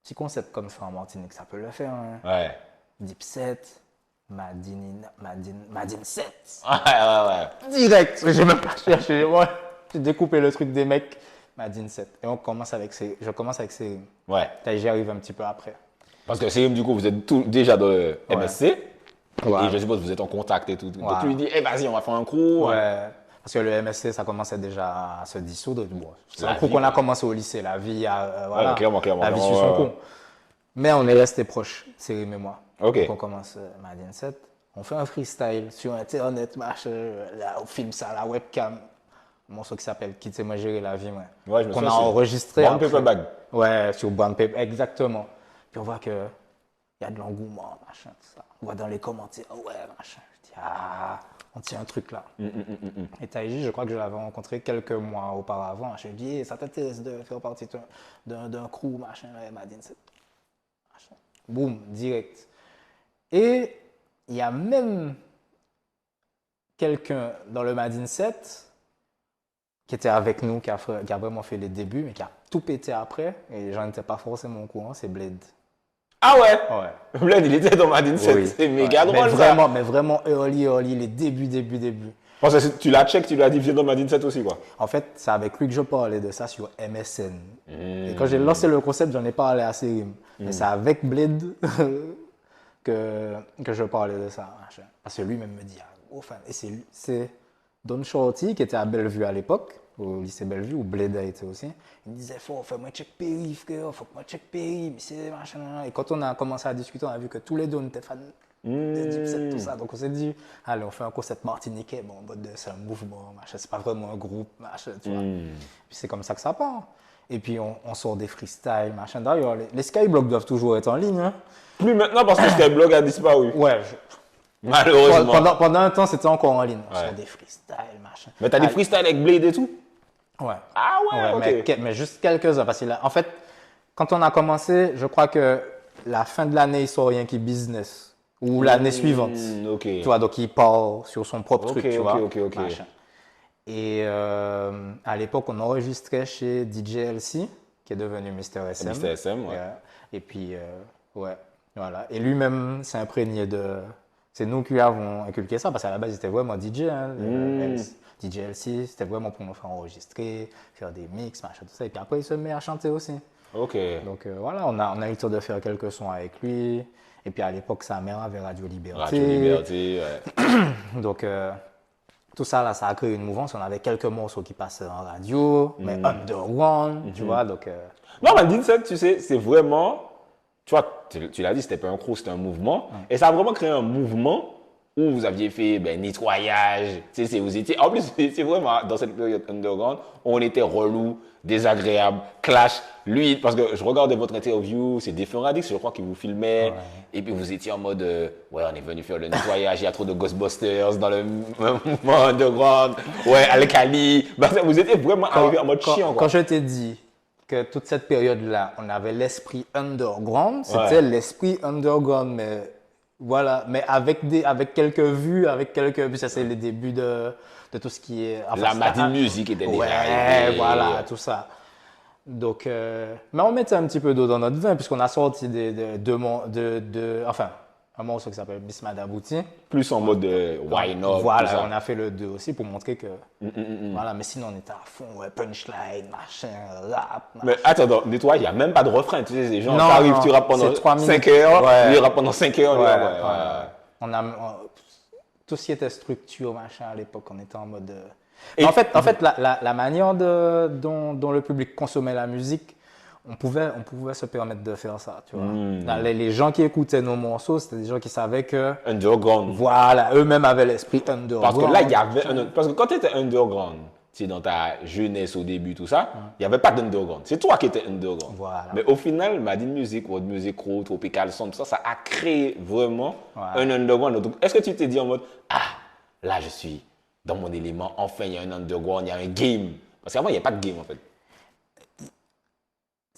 petit concept comme ça en Martinique, ça peut le faire. Hein. Ouais. Deep Set. Madin 7. Ouais. Direct. J'ai même pas cherché. Ouais. J'ai découpé le truc des mecs. Madin 7. Et je commence avec Serim. Ouais. J'y arrive un petit peu après. Parce que Serim, du coup, vous êtes déjà dans le MSC. Ouais. Et je suppose que vous êtes en contact et tout. Ouais. Donc tu lui dis, vas-y, on va faire un crew. Ouais. Parce que le MSC, ça commençait déjà à se dissoudre. Bon, c'est La un coup vie, qu'on a commencé au lycée. La vie, voilà. Clairement. La vie sur son compte. Mais on est restés proches, Serim et moi. Ok. Donc on commence Madin 7. On fait un freestyle sur Internet, machin. Là, on filme ça à la webcam. Un morceau qui s'appelle Quittez-moi gérer la vie. Ouais, je me qu'on a souviens, enregistré. Brown Paper Bag. Ouais, sur Brown Paper, exactement. Puis on voit qu'il y a de l'engouement, machin, tout ça. On voit dans les commentaires, ouais, machin. Je dis, on tient un truc là. Et Taiji, je crois que je l'avais rencontré quelques mois auparavant. Je lui ai dit, ça t'intéresse de faire partie d'un crew, machin, Madin 7. Machin. Boum, direct. Et il y a même quelqu'un dans le Madin 7 qui était avec nous, qui a vraiment fait les débuts, mais qui a tout pété après. Et j'en étais pas forcément au courant, c'est Blade. Ah ouais? Ouais. Blade, il était dans Madin 7. Oui. C'est méga drôle, mais vraiment early, les débuts. Parce que tu l'as check, tu lui as dit, viens dans Madin 7 aussi, quoi. En fait, c'est avec lui que je parlais de ça sur MSN. Et quand j'ai lancé le concept, j'en ai parlé à Serim. Mais c'est avec Blade que je parlais de ça. Parce que lui-même me dit, oh fan. Et c'est Don Shorty qui était à Bellevue à l'époque. au lycée Bellevue, où Bled a été aussi. Il me disait, faut moi check Perry, frère, faut que moi check Perry, mais c'est machin. Et quand on a commencé à discuter, on a vu que tous les deux, on était fans de Dipset, tout ça. Donc on s'est dit, allez, on fait un concept martiniquais. Bon, c'est un mouvement, machin, c'est pas vraiment un groupe, machin, tu vois. Puis c'est comme ça que ça part. Et puis on sort des freestyles, machin. D'ailleurs, les Skyblogs doivent toujours être en ligne. Hein. Plus maintenant parce que Skyblog a disparu. Ouais, Malheureusement. pendant un temps, c'était encore en ligne. On sort des freestyles, machin. Mais t'as des freestyles avec Blade et tout? Ouais. Ah ouais, ok. Mais juste quelques-uns. Parce que là, en fait, quand on a commencé, je crois que la fin de l'année, il sort rien qui business. Ou l'année suivante. Ok. Tu vois, donc il part sur son propre truc, tu vois. Ok. Machin. Et à l'époque, on enregistrait chez DJ LC, qui est devenu Mr. SM. Mr. SM, ouais. Et puis, ouais, voilà. Et lui-même s'est imprégné de... C'est nous qui lui avons inculqué ça, parce qu'à la base, il était vraiment DJ. Hein, DJ LC, c'était vraiment pour nous faire enregistrer, faire des mix, machin, tout ça. Et puis après, il se met à chanter aussi. Ok. Donc voilà, on a eu le temps de faire quelques sons avec lui. Et puis à l'époque, sa mère avait Radio Liberté. Radio Liberté, ouais. Donc tout ça, là, ça a créé une mouvance. On avait quelques morceaux qui passaient en radio, mais underground, tu vois. Donc, Non, mais Dipset, tu sais, c'est vraiment... Tu vois, tu l'as dit, c'était pas un crew, c'était un mouvement. Et ça a vraiment créé un mouvement où vous aviez fait nettoyage. Tu sais, vous étiez... En plus, c'est vraiment, dans cette période underground, on était relou, désagréable, clash. Lui, parce que je regardais votre interview, c'est Défunt Radix, je crois qu'il vous filmait. Ouais. Et puis vous étiez en mode, ouais, on est venu faire le nettoyage, il y a trop de Ghostbusters dans le mouvement underground. Ouais, Al-Khali. Vous étiez vraiment arrivé en mode chiant, quoi. Quand je t'ai dit que toute cette période-là, on avait l'esprit underground, c'était l'esprit underground, mais voilà, mais avec quelques vues, puis ça c'est les débuts de tout ce qui est... Enfin, la Madine Music était déjà arrivée. Voilà, tout ça. Donc, mais on mettait un petit peu d'eau dans notre vin, puisqu'on a sorti un morceau qui s'appelle Miss Madabouti. Plus en mode why not. Voilà, on a fait le 2 aussi pour montrer que. Voilà, mais sinon on était à fond, ouais, punchline, machin, rap. Machin. Mais attends, nettoie, il n'y a même pas de refrain. Tu sais, les gens t'arrivent, tu rappes pendant 5 heures, lui rappe pendant 5 heures. Ouais. Tout ce qui était structure, machin, à l'époque, on était en mode. En fait, la manière dont le public consommait la musique, on pouvait se permettre de faire ça, tu vois. Les gens qui écoutaient nos morceaux, c'était des gens qui savaient que... Underground. Voilà, eux-mêmes avaient l'esprit underground. Parce que là, il y avait... Parce que quand tu étais underground, tu sais, dans ta jeunesse au début, tout ça, il n'y avait pas d'underground. C'est toi qui étais underground. Voilà. Mais au final, Madine Music, World Music Crew, Tropical Sound, tout ça, ça a créé vraiment un underground. Donc, est-ce que tu t'es dit en mode, là, je suis dans mon élément, enfin, il y a un underground, il y a un game. Parce qu'avant, il n'y a pas de game, en fait.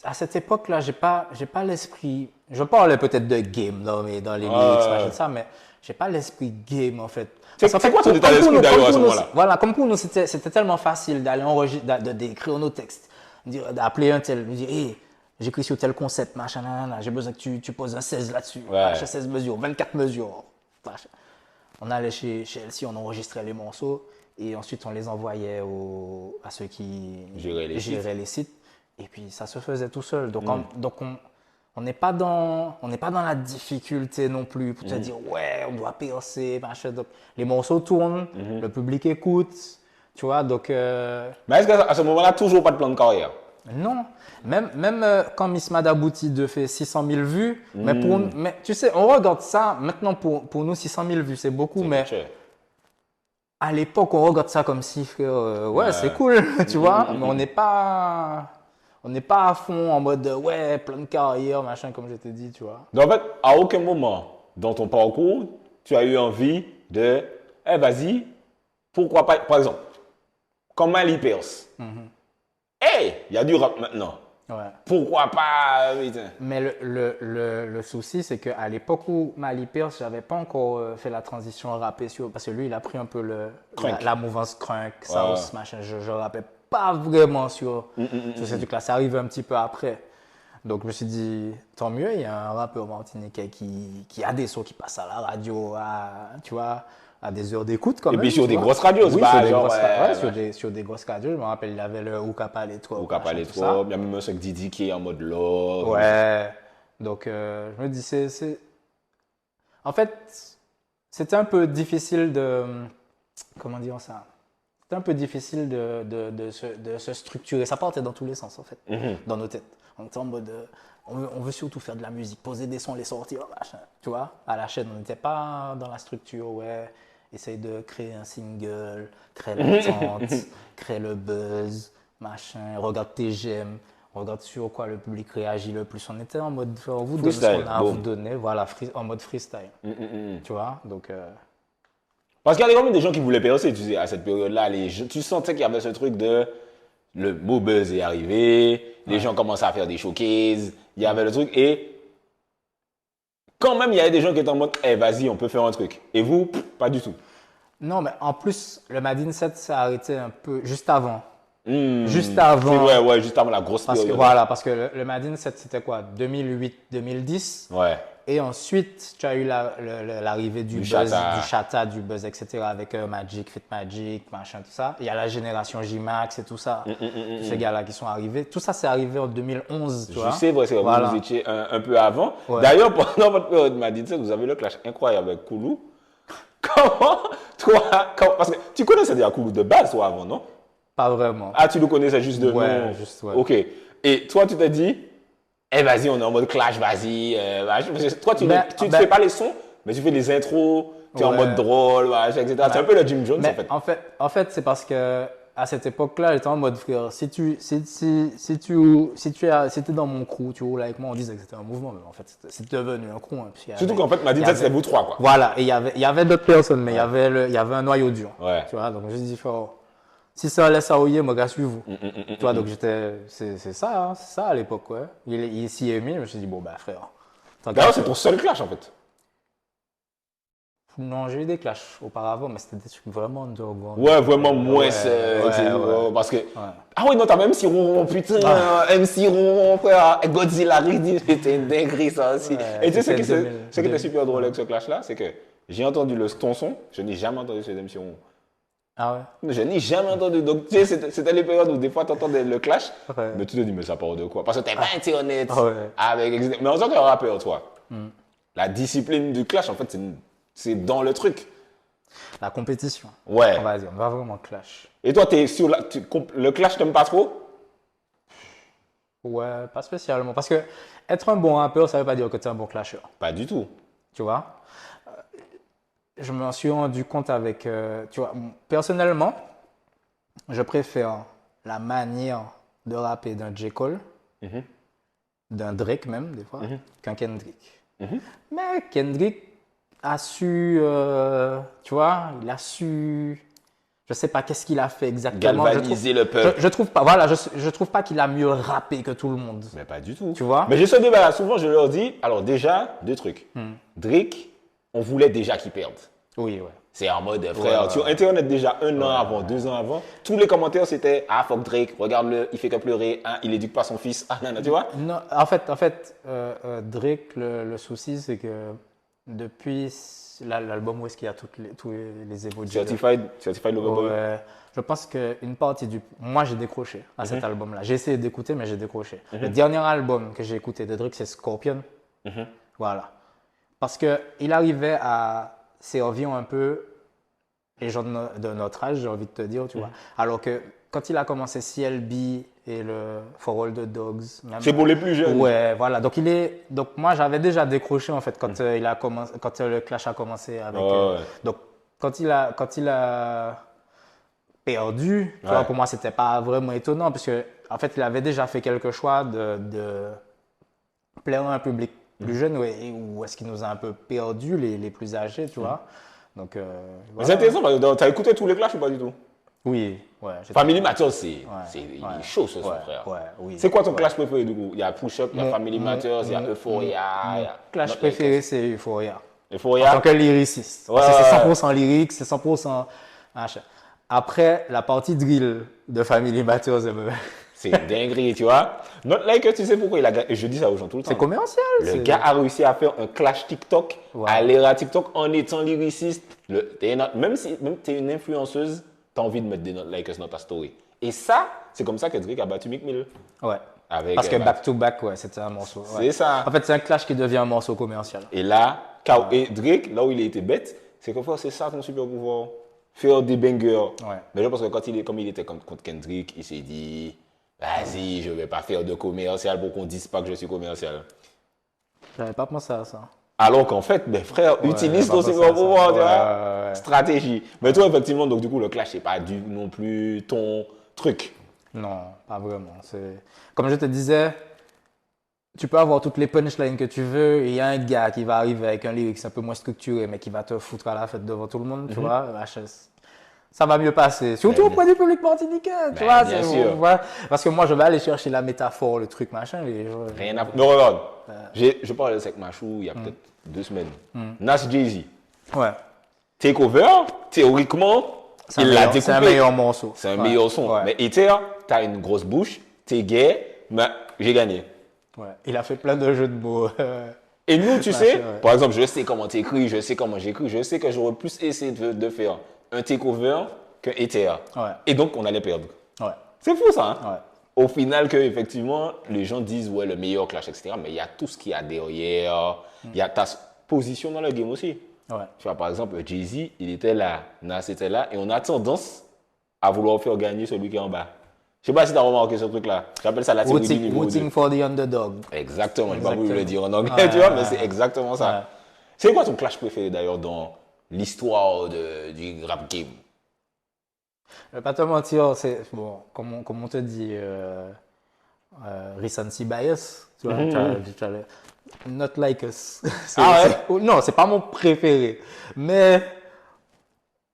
À cette époque-là, j'ai pas l'esprit. Je parlais peut-être de game dans les lyrics, ça, mais j'ai pas l'esprit game en fait. C'est quoi ton état d'esprit d'ailleurs à ce moment-là? Voilà, comme pour nous, c'était tellement facile d'aller enregistrer, d'écrire nos textes, d'appeler un tel, de dire, hey, j'écris sur tel concept, machin, j'ai besoin que tu poses un 16 là-dessus, 16 mesures, 24 mesures. On allait chez LC, on enregistrait les morceaux et ensuite on les envoyait à ceux qui géraient les sites. Et puis ça se faisait tout seul. Donc on n'est pas dans la difficulté non plus pour te dire ouais, on doit percer, machin. Donc, les morceaux tournent, le public écoute, tu vois. Donc mais est-ce qu'à ce moment-là, toujours pas de plan de carrière? Non. Même quand Miss Madabouti 2 fait 600 000 vues, mais tu sais, on regarde ça, maintenant pour nous 600 000 vues c'est beaucoup, mais à l'époque on regarde ça comme si c'est cool, tu vois, mais on n'est pas à fond en mode ouais, plein de carrière, machin, comme je t'ai dit, tu vois. Donc en fait, à aucun moment dans ton parcours, tu as eu envie de, vas-y, pourquoi pas, par exemple, comme Mali Pierce. Il y a du rap maintenant. Ouais. Pourquoi pas, Mais le souci, c'est qu'à l'époque où Mali Pierce, j'avais pas encore fait la transition rappée parce que lui, il a pris un peu la mouvance crunk, sauce, machin. Je rappais pas vraiment sur ce truc-là. Ça arrive un petit peu après. Donc, je me suis dit, tant mieux, il y a un rappeur martiniquais qui a des sons qui passent à la radio, tu vois, à des heures d'écoute quand même. Et puis sur des grosses radios, oui, sur des grosses radios. Je me rappelle, il avait le Ouka les Trop. Ouka les Trop, il y a même un truc Didi qui est en mode love. Ouais. Donc, je me dis, en fait, c'était un peu difficile de... Comment dire ça? c'était un peu difficile de se structurer. Ça partait dans tous les sens, en fait, dans nos têtes. On était en mode, on veut surtout faire de la musique, poser des sons, les sortir, machin. Tu vois, à la chaîne, on n'était pas dans la structure, ouais, essaye de créer un single, créer l'attente, créer le buzz, machin, regarde tes j'aime, regarde sur quoi le public réagit le plus. On était en mode, on vous donne ce qu'on a à vous donner, voilà, en mode freestyle. Tu vois, donc... Parce qu'il y avait quand même des gens qui voulaient percer, tu sais, à cette période-là. Tu sentais qu'il y avait ce truc de le beau buzz est arrivé, les gens commençaient à faire des showcases, il y avait le truc. Et quand même, il y avait des gens qui étaient en mode, eh, vas-y, on peut faire un truc. Et vous, pas du tout. Non, mais en plus, le Madin 7 s'est arrêté un peu juste avant. Juste avant. C'est vrai, ouais, juste avant la grosse Parce période. que, voilà, parce que le Madin 7, c'était quoi? 2008-2010. Ouais. Et ensuite, tu as eu l'arrivée du buzz, du Chata, du buzz, etc. avec Magic, Fit Magic, machin, tout ça. Il y a la génération J-Max et tout ça. Ces gars-là qui sont arrivés. Tout ça, c'est arrivé en 2011, tu vois. Je sais, c'est vrai, voilà. Vous étiez un peu avant. Ouais. D'ailleurs, pendant votre période Madin 7, vous avez le clash incroyable avec Koulou. Comment toi, parce que tu connaissais déjà Koulou de base, toi, avant, non? Pas vraiment. Ah, tu le connaissais juste de ouais, nom? Juste, ouais. Ok. Et toi, tu t'es dit, eh, vas-y, on est en mode clash, vas-y. Toi, tu ne fais pas les sons, mais tu fais les intros, tu es en mode drôle, etc. C'est un peu le Jim Jones, en fait. En fait, c'est parce que à cette époque-là, j'étais en mode frère, si tu es dans mon crew, tu roules avec moi, on disait que c'était un mouvement, mais en fait, c'est devenu un crew. Hein, surtout qu'en fait, Madin 7, c'était vous trois, quoi. Voilà, et il y avait d'autres personnes, mais il y avait un noyau dur. Ouais. Tu vois, donc je dis, si ça laisse à ouiller, moi, gars, suis-vous. Tu vois, donc c'est ça, hein, c'est ça à l'époque, ouais. Il s'y est mis, je me suis dit, bon, bah, frère. D'ailleurs, c'est ton seul clash, en fait. Non, j'ai eu des clashs auparavant, mais c'était des trucs vraiment underground. Ouais, vraiment moins. Parce que. Ah oui, non, t'as même MC Ron, putain, MC Ron, frère, Godzilla, c'était une dinguerie, ça aussi. Et tu sais ce qui était super drôle avec ce clash-là, c'est que j'ai entendu ton son, je n'ai jamais entendu ce MC Ron. Ah ouais? Je n'ai jamais entendu. Donc, tu sais, c'était les périodes où des fois tu entendais le clash, mais tu te dis, mais ça parle de quoi? Parce que t'es pas internet. Mais en tant que rappeur, toi, la discipline du clash, en fait, c'est dans le truc. La compétition. Ouais. On va vraiment clash. Et toi, le clash, t'aimes pas trop? Ouais, pas spécialement. Parce que être un bon rappeur, ça veut pas dire que tu es un bon clasher. Pas du tout. Tu vois? Je m'en suis rendu compte avec, tu vois, personnellement, je préfère la manière de rapper d'un J. Cole, d'un Drake même, des fois, qu'un Kendrick. Mais Kendrick a su, tu vois, il a su, je sais pas qu'est-ce qu'il a fait exactement. Galvaniser le peuple. Je trouve pas, voilà, je trouve pas qu'il a mieux rappé que tout le monde. Mais pas du tout. Tu vois? Mais j'ai ce débat-là, souvent je leur dis, alors déjà, deux trucs. Drake, on voulait déjà qu'il perde. Oui, ouais. C'est en mode, frère, sur Internet déjà 1 an avant, 2 ans avant, tous les commentaires c'était, ah, fuck Drake, regarde-le, il fait que pleurer, hein, il éduque pas son fils, ah, non, tu vois? Non, en fait, Drake, le souci c'est que depuis l'album où est-ce qu'il y a tous les emojis. Certified Lover Boy. Je pense qu'une partie du... Moi, j'ai décroché à cet album-là. J'ai essayé d'écouter, mais j'ai décroché. Le dernier album que j'ai écouté de Drake, c'est Scorpion. Voilà. Parce qu'il arrivait à servir un peu les gens de notre âge, j'ai envie de te dire, tu vois. Alors que quand il a commencé CLB et le For All the Dogs... C'est pour les plus jeunes. Ouais, voilà. Donc moi, j'avais déjà décroché, en fait, quand le clash a commencé avec... Donc, quand il a perdu, tu vois, pour moi, c'était pas vraiment étonnant, parce que en fait, il avait déjà fait quelque choix de plaire à un public plus jeune, ou est-ce qu'il nous a un peu perdu, les plus âgés, tu vois. Donc, c'est intéressant, tu as écouté tous les clashs ou pas du tout? Oui, ouais. Family Matters, il est chaud ce son, frère. C'est quoi ton clash préféré du coup? Il y a Push Up, il y a Family Matters, il y a Euphoria. Clash préféré, c'est Euphoria. Euphoria? En tant que lyriciste. C'est 100% lyrique, c'est 100% machin. Après, la partie drill de Family Matters, c'est dinguerie, tu vois. Not Like, tu sais pourquoi il a gagné. Et je dis ça aux gens tout le temps. C'est commercial. Le gars a réussi à faire un clash TikTok à l'ère TikTok en étant lyriciste. Même si tu es une influenceuse, tu as envie de mettre des Not Like Us dans ta story. Et ça, c'est comme ça que Drake a battu Meek Mill. Ouais. Parce que Back to Back, c'était un morceau. C'est ça. En fait, c'est un clash qui devient un morceau commercial. Et là, et Drake, là où il a été bête, c'est qu'en fait, c'est ça ton super pouvoir. faire des bangers. Ouais. Mais je pense que comme il était contre Kendrick, il s'est dit, vas-y, je vais pas faire de commercial pour qu'on dise pas que je suis commercial. J'avais pas pensé à ça. Alors qu'en fait, mes frères utilisent ton pas super pensé à pouvoir, ça. tu vois. Ouais. Stratégie. Mais toi, effectivement, donc du coup, le clash, c'est pas non plus ton truc. Non, pas vraiment. Comme je te disais, tu peux avoir toutes les punchlines que tu veux et il y a un gars qui va arriver avec un lyrics un peu moins structuré mais qui va te foutre à la fête devant tout le monde, tu vois. Ça va mieux passer. Surtout auprès du public martiniquais, tu vois. Bien sûr. Ouais. Parce que moi, je vais aller chercher la métaphore, le truc, machin. Rien à faire. Mais regarde, je parlais avec Machou il y a peut-être 2 semaines. Nas Jay-Z. Ouais. Takeover, théoriquement, il l'a découpé. C'est un meilleur morceau. C'est un meilleur son. Ouais. Mais Ether, t'as une grosse bouche, t'es gay, mais j'ai gagné. Ouais. Il a fait plein de jeux de mots. Et nous, tu sais, ouais. par exemple, je sais comment t'écris, je sais comment j'écris, je sais que j'aurais plus essayé de faire un takeover qu'un Ether. Ouais. Et donc, on allait perdre. Ouais. C'est fou ça, hein? Ouais. Au final, que effectivement, les gens disent, ouais, le meilleur clash, etc. Mais il y a tout ce qu'il y a derrière. Il y a ta position dans le game aussi. Ouais. Tu vois, par exemple, Jay-Z, il était là, Nas était là, et on a tendance à vouloir faire gagner celui qui est en bas. Je sais pas si tu as remarqué ce truc-là. J'appelle ça la théorie du niveau 2. Rooting for the underdog. Exactement, je ne vais pas Exactement. vous le dire en anglais, Ouais, tu vois, ouais, mais c'est exactement ça. Ouais. C'est quoi ton clash préféré d'ailleurs dans l'histoire du rap game? Je vais pas te mentir, c'est bon, comme on te dit, recency bias, tu vois, not like us. Non, c'est pas mon préféré, mais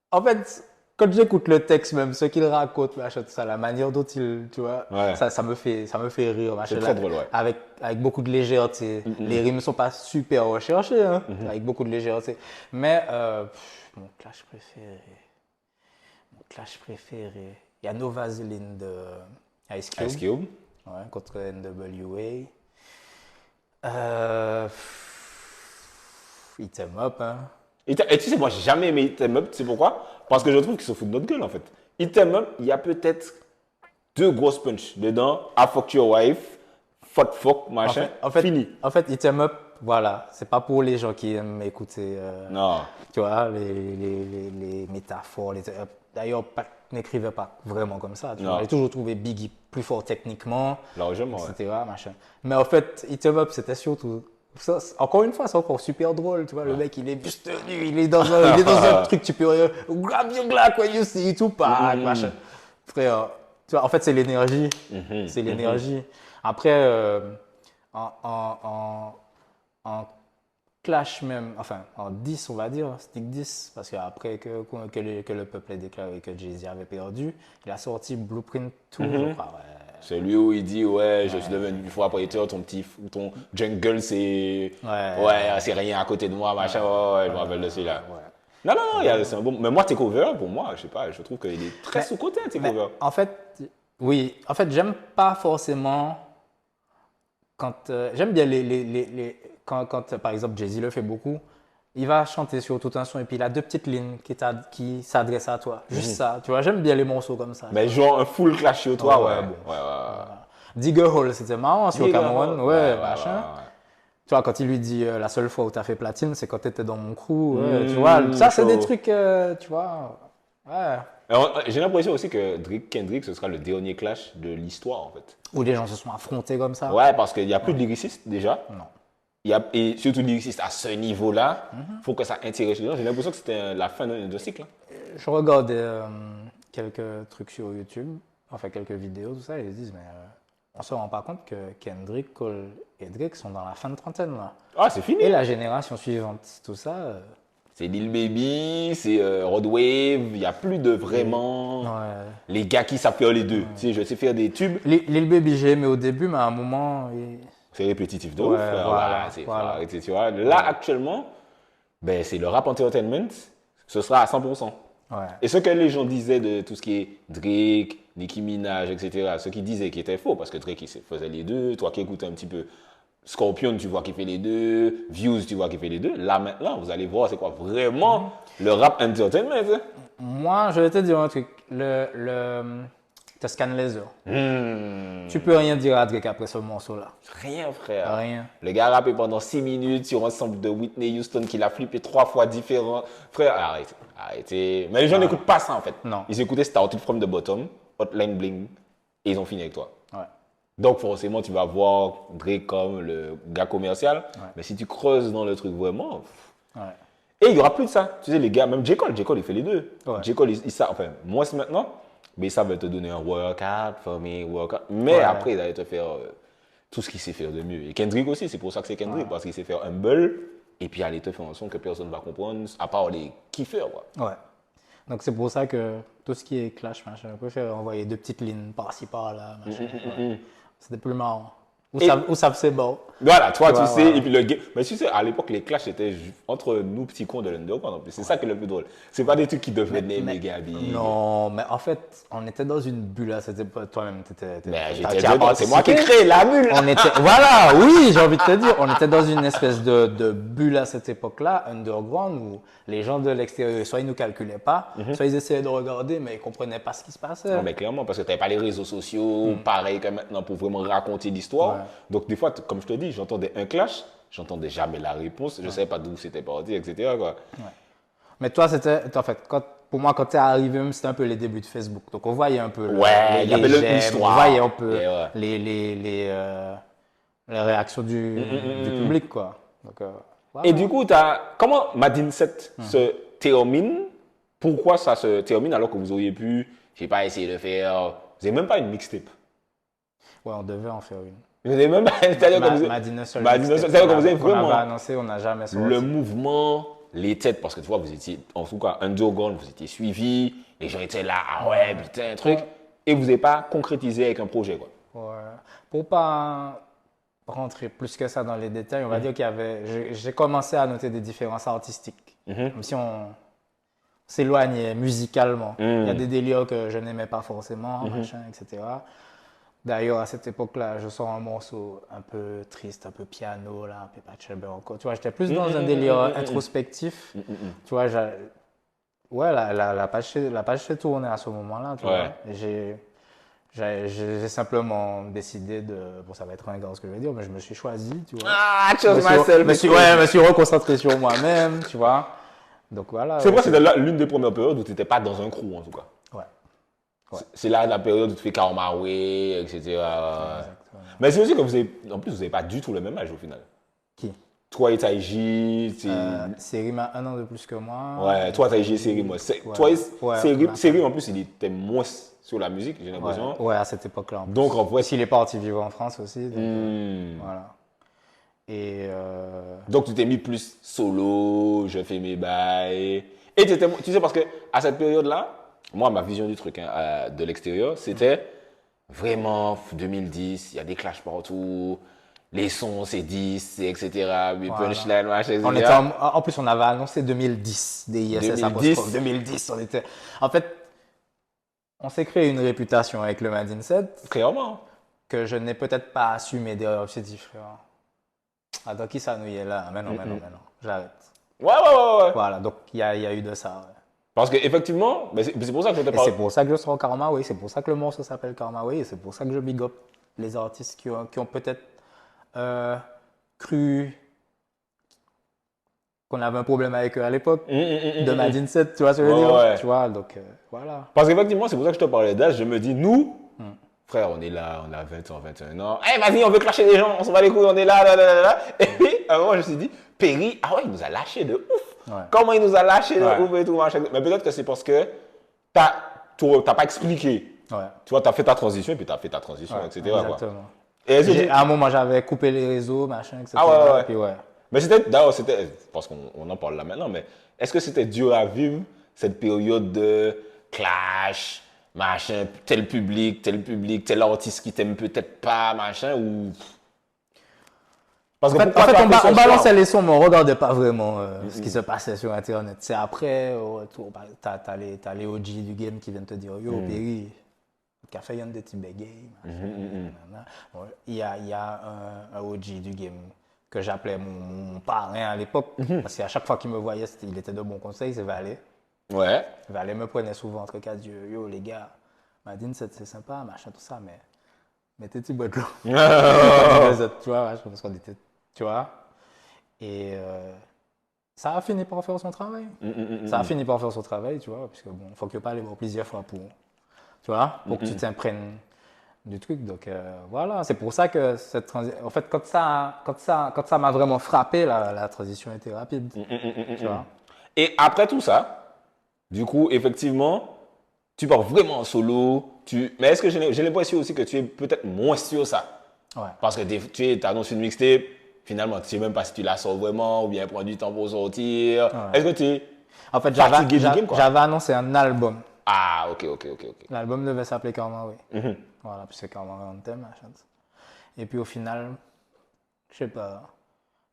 en fait, quand j'écoute le texte même, ce qu'il raconte, machin, tout ça, la manière dont il, tu vois, Ouais. ça me fait rire, machin. C'est très drôle, ouais. Avec beaucoup de légèreté. Les rimes sont pas super recherchées, hein, avec beaucoup de légèreté. Mais mon clash préféré, il y a No Vaseline de Ice Cube. Ice Cube. Ouais, contre NWA. Hit 'em Up, hein. Et tu sais, moi, j'ai jamais aimé Hit 'em Up, tu sais pourquoi? Parce que je trouve qu'ils se foutent de notre gueule, en fait. Hit 'em Up, il y a peut-être 2 grosses punches dedans. I fuck your wife, fuck, machin, fini. En fait, Hit 'em Up, voilà, c'est pas pour les gens qui aiment écouter, Non. tu vois, les métaphores. D'ailleurs, Pac n'écrivait pas vraiment comme ça. Tu vois. J'ai toujours trouvé Biggie plus fort techniquement, Largement, etc. Machin. Mais en fait, Hit 'em Up, c'était surtout. Ça, encore une fois, c'est encore super drôle, tu vois. Le mec, il est juste nu, il est dans un truc supérieur. Grab your Glock when you see Tupac, machin. Frère, tu vois, en fait, c'est l'énergie. C'est l'énergie. Après, en clash même, enfin, en 10, on va dire, stick 10, parce qu'après que le peuple ait déclaré que Jay-Z avait perdu, il a sorti Blueprint 2, je crois, ouais. C'est lui où il dit, ouais, je suis devenu une fois opérateur, ton jungle, c'est. Ouais, c'est rien à côté de moi, machin. Ouais, je me rappelle de celui-là. Ouais. Non, c'est un bon. Mais moi, Takeover, pour moi, je sais pas, je trouve qu'il est très sous-côté, Takeover. En fait, oui, en fait, j'aime pas forcément quand. J'aime bien quand, par exemple, Jay-Z le fait beaucoup. Il va chanter sur tout un son et puis il a 2 petites lignes qui s'adressent à toi. Juste ça, tu vois, j'aime bien les morceaux comme ça. Mais genre un full clash sur toi, ouais. Digger Hall, c'était marrant sur Cameron, machin. Ouais. Tu vois, quand il lui dit la seule fois où tu as fait platine, c'est quand tu étais dans mon crew. Tu vois, ça, c'est des trucs, tu vois. Ouais. Alors, j'ai l'impression aussi que Kendrick, ce sera le dernier clash de l'histoire, en fait. Où les gens se sont affrontés comme ça. Ouais, parce qu'il n'y a plus de lyricistes déjà. Non. Et surtout lyriciste à ce niveau-là, il faut que ça intéresse les gens. J'ai l'impression que c'était la fin de cycle. Je regardais quelques trucs sur YouTube, enfin quelques vidéos, tout ça, et ils disent, mais on se rend pas compte que Kendrick, Cole et Drake sont dans la fin de trentaine, là. Ah, c'est fini. Et la génération suivante, tout ça. C'est Lil Baby, c'est Rod Wave, il n'y a plus de vraiment les gars qui savent faire les deux. Tu sais, je sais faire des tubes. Lil Baby, j'ai aimé au début, mais à un moment. C'est répétitif de ouf. Voilà. Tu vois. Là, actuellement, ben, c'est le rap entertainment, ce sera à 100%. Ouais. Et ce que les gens disaient de tout ce qui est Drake, Nicki Minaj, etc., ce qu'ils disaient qui était faux, parce que Drake il faisait les deux, toi qui écoutes un petit peu Scorpion, tu vois qu'il fait les deux, Views, tu vois qu'il fait les deux. Là, maintenant, vous allez voir c'est quoi vraiment le rap entertainment. Hein? Moi, je vais te dire un truc. te scanne les heures. Tu peux rien dire à Drake après ce morceau-là. Rien, frère. Rien. Le gars a rappé pendant 6 minutes sur un sample de Whitney Houston qu'il a flippé 3 fois différent. Frère, arrêtez. Arrêtez. Mais les gens n'écoutent pas ça en fait. Non. Ils écoutaient Started from the Bottom, Hotline Bling, et ils ont fini avec toi. Ouais. Donc forcément, tu vas voir Drake comme le gars commercial. Ouais. Mais si tu creuses dans le truc vraiment... Ouais. Et il n'y aura plus de ça. Tu sais, les gars, même J. Cole, il fait les deux. Ouais. J. Cole, il savent, enfin, moins maintenant, mais ils savent te donner un workout for me, workout. Mais après, il va te faire tout ce qu'il sait faire de mieux. Et Kendrick aussi, c'est pour ça que c'est Kendrick, parce qu'il sait faire humble, et puis aller te faire un son que personne ne va comprendre, à part les kiffeurs, quoi. Ouais. Donc c'est pour ça que tout ce qui est clash, machin, je préfère envoyer 2 petites lignes par-ci, par-là, machin. Ouais. C'était plus marrant. Où ça c'est bon. Voilà, toi, tu vois, sais, voilà. et puis le game. Mais tu sais, à l'époque, les clashs étaient entre nous, petits cons de l'underground, en plus. C'est ça qui est le plus drôle. C'est pas des trucs qui devenaient méga big. Non, mais en fait, on était dans une bulle à cette époque. Toi-même, Mais j'étais dedans, c'est moi qui ai créé la bulle. On était, voilà, oui, j'ai envie de te dire, on était dans une espèce de bulle à cette époque-là, underground, où les gens de l'extérieur, soit ils nous calculaient pas, soit ils essayaient de regarder, mais ils comprenaient pas ce qui se passait. Non, mais clairement, parce que tu n'avais pas les réseaux sociaux, pareil que maintenant, pour vraiment raconter l'histoire. Ouais. Donc, des fois, comme je te dis, j'entendais un clash, j'entendais jamais la réponse, je ne savais pas d'où c'était parti, etc. quoi. Mais toi, en fait, pour moi, quand tu es arrivé, c'était un peu les débuts de Facebook. Donc, on voyait un peu Ouais, il y avait j'aime, l'histoire. on voyait un peu Et ouais. les réactions du public, quoi. Donc, voilà. Et du coup, comment Madin 7 se termine? Pourquoi ça se termine alors que vous auriez pu, je sais pas, essayer de faire. Vous n'avez même pas une mixtape. Ouais, on devait en faire une. Vous n'avez même pas. C'est-à-dire que vous Madina seul. c'est-à-dire que vous avez On avait vraiment. annoncé, on n'a jamais sorti. Le mouvement, les têtes, parce que tu vois, vous étiez, en tout cas, underground, vous étiez suivis, les gens étaient là, ah ouais, putain, un truc, et vous n'avez pas concrétisé avec un projet, quoi. Ouais. Pour pas rentrer plus que ça dans les détails, on va dire qu'il y avait. J'ai commencé à noter des différences artistiques, même si on s'éloignait musicalement. Il y a des délires que je n'aimais pas forcément, machin, etc. D'ailleurs, à cette époque-là, je sors un morceau un peu triste, un peu piano, là, un peu Pachelbel encore. Tu vois, j'étais plus dans un délire introspectif. Tu vois, ouais, la page s'est tournée à ce moment-là, tu vois. Et j'ai simplement décidé de... Bon, ça va être un gars ce que je vais dire, mais je me suis choisi, tu vois. Ah, chose myself. Je me suis reconcentré sur moi-même, tu vois. Donc voilà. C'est vrai, c'est l'une des premières périodes où tu n'étais pas dans un crew, en tout cas. Ouais. C'est là la période où tu fais Karma Way, etc. Exactement. Mais c'est aussi que vous avez, en plus, vous n'avez pas du tout le même âge au final. Qui? Toi et Taiji, Sérim a 1 an de plus que moi. ouais, toi Taiji et Sérim, moi. Toi, Sérim, en plus, il était moins sur la musique, j'ai l'impression. Ouais, à cette époque-là. Donc, en vrai, S'il est parti vivre en France aussi. Donc, voilà. Et donc, tu t'es mis plus solo, je fais mes bails. Et tu sais, parce que à cette période-là, moi, ma vision du truc de l'extérieur, c'était vraiment 2010, il y a des clashs partout, les sons, c'est 10, c'est etc. Les punchlines, machin, etc. En plus, on avait annoncé 2010, des ISS 2010. 2010, on était... En fait, on s'est créé une réputation avec le Madin 7 Clairement. que je n'ai peut-être pas assumé derrière l'objectif, frère. Attends, qui ça nous y est là? Mais non, j'arrête. Ouais. Voilà, donc il y a eu de ça, ouais. Parce qu'effectivement, c'est pour ça que je te Et parle. c'est pour ça que je sors Karma Way, c'est pour ça que le morceau s'appelle Karma Way, et c'est pour ça que je big up les artistes qui ont peut-être cru qu'on avait un problème avec eux à l'époque, de Madin 7, tu vois ce que je veux dire? Ouais. Tu vois, donc voilà. Parce qu'effectivement, c'est pour ça que je te parlais d'âge. Je me dis, nous, frère, on est là, on a 20 ans, 21 ans. Eh, vas-y, on veut clasher les gens, on s'en bat les couilles, on est là. Et puis, à un moment, je me suis dit, Perry, ah ouais, il nous a lâché de ouf. Ouais. Comment il nous a lâché de ouf et tout, machin. Mais peut-être que c'est parce que t'as pas expliqué. Ouais. Tu vois, t'as fait ta transition et puis t'as fait ta transition, etc. Exactement. Quoi. Et À un moment, j'avais coupé les réseaux, machin, etc. Ah ouais. Et puis, ouais. Mais c'était, parce qu'on en parle là maintenant, mais est-ce que c'était dur à vivre cette période de clash, machin, tel public, tel artiste qui t'aime peut-être pas, machin, ou... Parce que on balançait les sons, mais on ne regardait pas vraiment ce qui se passait sur Internet. C'est après, au retour, t'as les OG du game qui viennent te dire « Yo, Perry, tu as fait un des petits game. » Il y a un OG du game que j'appelais mon parrain à l'époque, parce qu'à chaque fois qu'il me voyait, il était de bons conseils, c'est Valé. Ouais. Valé me prenait souvent entre quatre yeux. Yo, les gars, Madine, c'est sympa, machin, tout ça, mais t'es petit boîte de l'eau. Les autres, tu vois, parce qu'on était, tu vois. Et ça a fini par faire son travail. Ça a fini par faire son travail, tu vois, parce que bon, faut que pas aller voir plusieurs fois pour, tu vois, pour que tu t'imprègnes du truc. Donc voilà, c'est pour ça que cette transition, en fait, quand ça m'a vraiment frappé, la transition était rapide, tu vois. Et après tout ça, du coup, effectivement, tu pars vraiment en solo. Mais est-ce que j'ai l'impression aussi que tu es peut-être moins sur ça? Ouais. Parce que tu annonces une mixtape, finalement, tu ne sais même pas si tu la sors vraiment ou bien prendre du temps pour sortir. Ouais. Est-ce que tu es En fait, fatigué du game, quoi? j'avais annoncé un album. Ah, ok. L'album devait s'appeler Karma, oui. Voilà, puis c'est Karma un thème, machin. Et puis au final, je sais pas,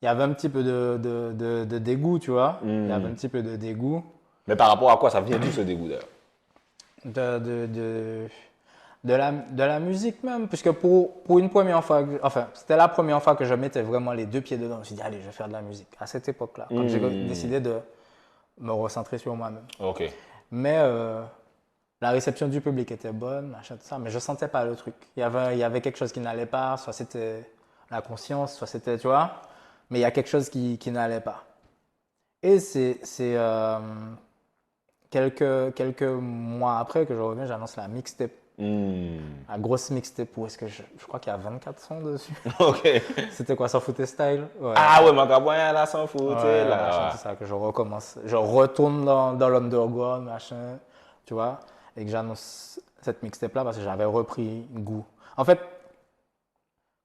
il y avait un petit peu de dégoût, tu vois. Il y avait un petit peu de dégoût. Mais par rapport à quoi ça vient d'où ce dégoût d'ailleurs? De la musique même, puisque pour une première fois, enfin, c'était la première fois que je mettais vraiment les deux pieds dedans. Je me suis dit, allez, je vais faire de la musique. À cette époque-là, quand j'ai décidé de me recentrer sur moi-même. Ok. Mais la réception du public était bonne, machin, tout ça, mais je sentais pas le truc. Il y avait quelque chose qui n'allait pas, soit c'était la conscience, soit c'était, tu vois, mais il y a quelque chose qui n'allait pas. Et c'est quelques mois après que je reviens, j'annonce la mixtape. La grosse mixtape où est-ce que je crois qu'il y a 24 sons dessus. Ok. C'était quoi, Sans Fouter Style? Ouais. Ah ouais, Macaboyan là, sans foutre, Ouais, là. machin, tout ça, que je recommence. Je retourne dans l'underground, machin, tu vois, et que j'annonce cette mixtape là parce que j'avais repris goût. En fait,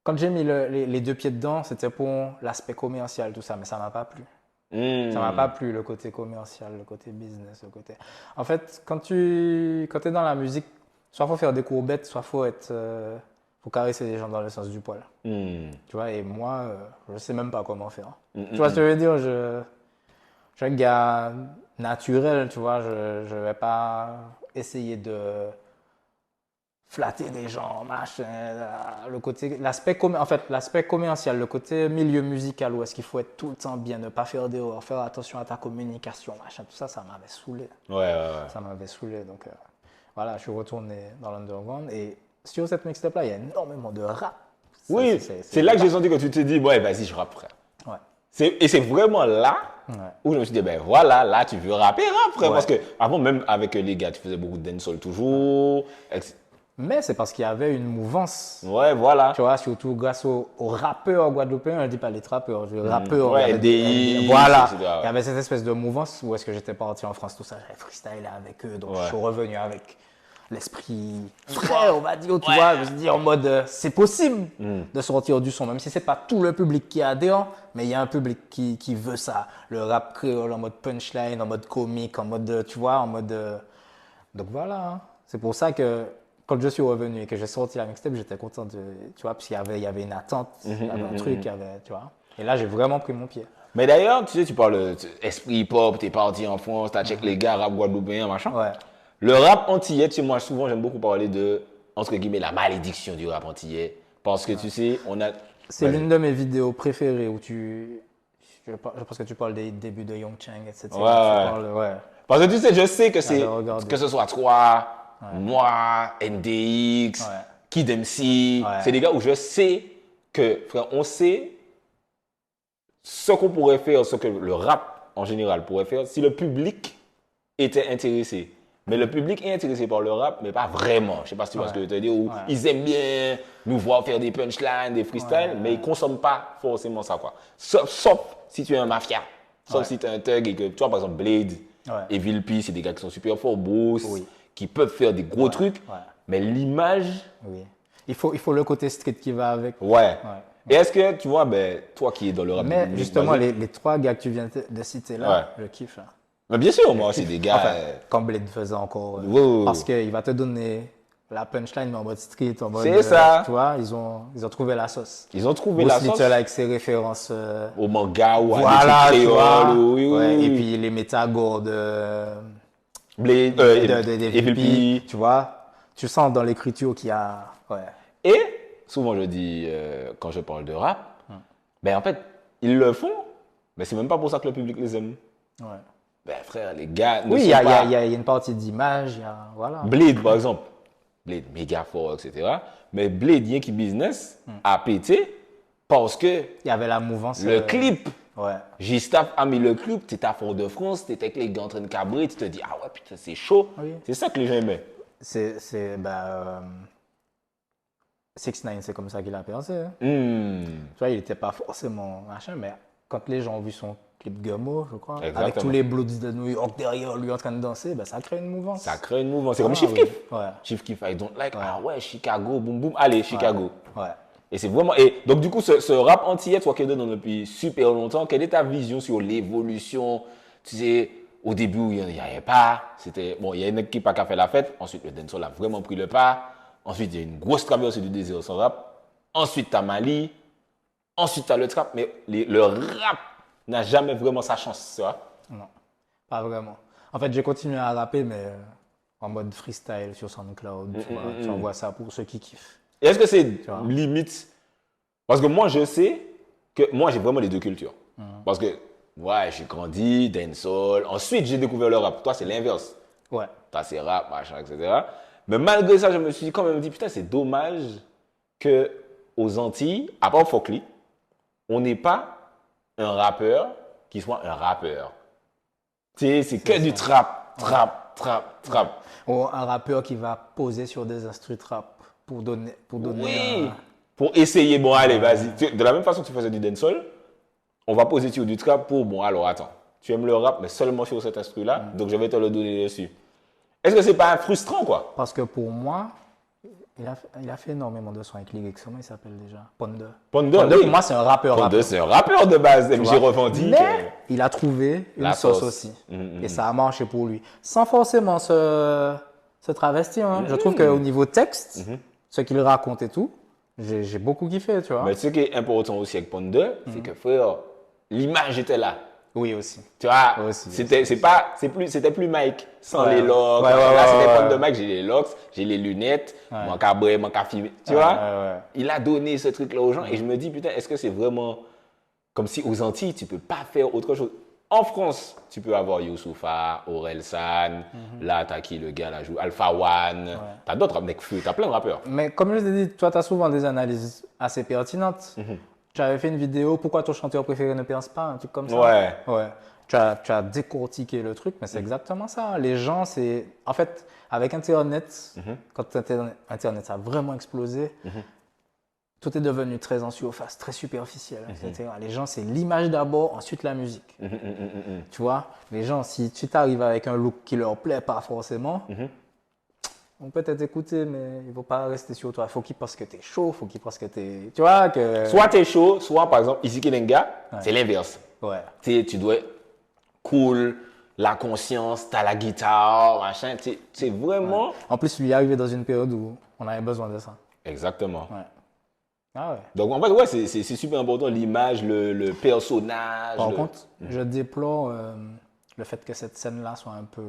quand j'ai mis les deux pieds dedans, c'était pour l'aspect commercial, tout ça, mais ça m'a pas plu. Ça m'a pas plu, le côté commercial, le côté business, le côté... En fait, quand tu es dans la musique, soit faut faire des courbettes, soit faut caresser les gens dans le sens du poil. Tu vois, et moi, je sais même pas comment faire. Tu vois ce que je veux dire? Je suis un gars naturel, tu vois, je vais pas essayer de flatter les gens, machin, l'aspect commercial, le côté milieu musical où est-ce qu'il faut être tout le temps bien, ne pas faire d'erreurs, faire attention à ta communication, machin, tout ça, ça m'avait saoulé. Ouais. Ça m'avait saoulé, donc voilà, je suis retourné dans l'underground et sur cette mixtape-là, il y a énormément de rap. Oui, c'est là que j'ai senti que tu t'es dit, ouais, vas-y, je rappe, frère. Ouais. Et c'est vraiment là où je me suis dit, ben voilà, là, tu veux rapper, rap, frère. Ouais. Parce que avant, même avec les gars, tu faisais beaucoup de dancehall toujours. Mais c'est parce qu'il y avait une mouvance. Ouais, voilà. Tu vois, surtout grâce aux rappeurs guadeloupéens, je ne dis pas les trappeurs, les rappeurs. Ouais, il y avait NDI, voilà. etc., ouais. Il y avait cette espèce de mouvance où est-ce que j'étais parti en France, tout ça, j'avais freestylé avec eux. Donc je suis revenu avec l'esprit frais, on va dire, tu vois. Je me suis dit en mode, c'est possible de sortir du son, même si c'est pas tout le public qui adhère, mais il y a un public qui veut ça. Le rap créole en mode punchline, en mode comique, en mode, tu vois, en mode... Donc voilà, hein. C'est pour ça que quand je suis revenu et que j'ai sorti la mixtape, j'étais content de, tu vois, parce qu'il y avait une attente, il y avait un truc, il y avait, tu vois. Et là, j'ai vraiment pris mon pied. Mais d'ailleurs, tu sais, tu parles esprit hip-hop, t'es parti en France, t'as check les gars, rap guadeloupéen, machin. Ouais. Le rap antillais, tu sais, moi, souvent, j'aime beaucoup parler de, entre guillemets, la malédiction du rap antillais. Parce que, tu sais, on a... C'est l'une de mes vidéos préférées où je pense que tu parles des débuts de Young Chang, etc. Ouais. Parce que tu sais, je sais que c'est, que ce soit toi, moi, NDX, Kid MC, c'est des gars où je sais que, frère, on sait ce qu'on pourrait faire, ce que le rap en général pourrait faire si le public était intéressé. Mais le public est intéressé par le rap, mais pas vraiment. Je sais pas si tu vois ce que je veux te dire. Où ils aiment bien nous voir faire des punchlines, des freestyles, mais ils consomment pas forcément ça, quoi. Sauf si tu es un mafia. Sauf si tu es un thug et que, tu vois, par exemple, Blade et Vilpi, c'est des gars qui sont super forts, Boss, qui peuvent faire des gros trucs. Mais l'image... Oui. Il faut le côté street qui va avec. Ouais. Et est-ce que, tu vois, ben, toi qui es dans le rap... Mais justement, les trois gars que tu viens de citer là, je kiffe. Là. Mais bien sûr, moi, c'est des gars... Enfin, comme Blade faisait encore. Parce qu'il va te donner la punchline en mode street, en mode... C'est ça. Tu vois, ils ont trouvé la sauce. Ils ont trouvé la sauce. Little avec ses références... au manga ou à des trucs créoles. Oui. Et puis les métagores de... Blade, et Vilpi, tu vois. Tu sens dans l'écriture qu'il y a... Ouais. Et souvent, je dis, quand je parle de rap, ben en fait, ils le font, mais c'est même pas pour ça que le public les aime. Ouais. Ben frère, les gars il y a une partie d'image, voilà. Blade, par exemple. Blade méga fort, etc. Mais Blade, bien qui business, a pété parce que Il y avait la mouvance. le clip, Ouais. Gustave a mis le clip, tu étais à Fort-de-France, tu étais avec les gars en train de cabrer, tu te dis, ah ouais, putain, c'est chaud. Oui. C'est ça que les gens aimaient. C'est 6ix9ine, c'est comme ça qu'il a pensé. Hein. Tu Hmm. vois, il n'était pas forcément machin, mais quand les gens ont vu son clip Gummo, je crois, avec Exactement. tous les Bloods de New York derrière lui en train de danser, ben, ça crée une mouvance. Ça crée une mouvement. C'est comme Ah, Chief oui. Keef. Ouais. Chief Keef, I don't like. Ah ouais, Chicago, boum boum. Allez, Chicago. Ouais. Et c'est vraiment. Et donc, du coup, ce rap antillais, toi qui es dedans depuis super longtemps, quelle est ta vision sur l'évolution? Tu sais, au début, il n'y avait pas. C'était. Bon, il y a une équipe qui a fait la fête. Ensuite, le dancehall a vraiment pris le pas. Ensuite, il y a une grosse traversée du désir sans rap. Ensuite, tu as Mali. Ensuite, tu as le trap. Mais le rap n'a jamais vraiment sa chance, tu vois. Non, pas vraiment. En fait, j'ai continué à rapper, mais en mode freestyle sur SoundCloud. Tu vois, tu envoies ça pour ceux qui kiffent. Et est-ce que c'est vois. limite? Parce que moi, je sais que moi, j'ai vraiment les deux cultures. Parce que, ouais, j'ai grandi, dancehall. Ensuite, j'ai découvert le rap. Toi, c'est l'inverse. Ouais. Toi, c'est rap, machin, etc. Mais malgré ça, je me suis quand même dit, putain, c'est dommage que aux Antilles, à part Fokli, on n'ait pas un rappeur qui soit un rappeur. Tu sais, c'est que du trap. Ou un rappeur qui va poser sur des instrus trap pour donner Oui, pour essayer, bon, allez, vas-y. De la même façon que tu faisais du dancehall, on va poser sur du trap pour, bon, alors attends, tu aimes le rap, mais seulement sur cet instru-là, donc je vais te le donner dessus. Est-ce que c'est pas frustrant, quoi? Parce que pour moi, il a fait énormément de sons avec lyrics. Comment il s'appelle déjà? Ponder. Ponder, Ponder, oui. pour moi, c'est un rappeur. Ponder, c'est un rappeur de base, tu MJ vois. revendique. Mais il a trouvé une La sauce sauce. aussi. Et ça a marché pour lui. Sans forcément se travestir. Hein. Je trouve qu'au niveau texte, ce qu'il raconte et tout, j'ai beaucoup kiffé, tu vois. Mais ce qui est important aussi avec Ponder, c'est que, frère, l'image était là. Oui, aussi. Tu vois, Aussi, c'était plus Mike sans Ouais. les locks. Ouais, Là, c'était ouais. Ponder Mike, j'ai les locks, j'ai les lunettes, mon cabré, mon café. Tu vois, ouais. il a donné ce truc-là aux gens et je me dis, putain, est-ce que c'est vraiment comme si aux Antilles, tu peux pas faire autre chose? En France, tu peux avoir Youssoupha, Aurel San, là, t'as qui le gars là joue, Alpha One, t'as d'autres, Nekfeu, t'as plein de rappeurs. Mais comme je l'ai dit, toi, tu as souvent des analyses assez pertinentes. Tu avais fait une vidéo, pourquoi ton chanteur préféré ne perce pas, un truc comme ça. Ouais. Tu as décortiqué le truc, mais c'est exactement ça. Les gens, c'est. En fait, avec Internet, quand Internet a vraiment explosé, tout est devenu très en surface, très superficiel, etc. Les gens, c'est l'image d'abord, ensuite la musique. Tu vois, les gens, si tu t'arrives avec un look qui leur plaît pas forcément, on peut peut-être écouter, mais il ne faut pas rester sur toi. Il faut qu'ils pensent que tu es chaud, il faut qu'ils pensent que tu es. Tu vois, que. Soit t'es chaud, soit par exemple, Izzy Kenenga, c'est l'inverse. Ouais. Tu dois être cool, la conscience, t'as la guitare, machin. C'est vraiment. En plus, lui est arrivé dans une période où on avait besoin de ça. Exactement. Ouais. Ah ouais. Donc en fait, ouais, c'est super important, l'image, le personnage. Par contre, je déplore le fait que cette scène-là soit un peu.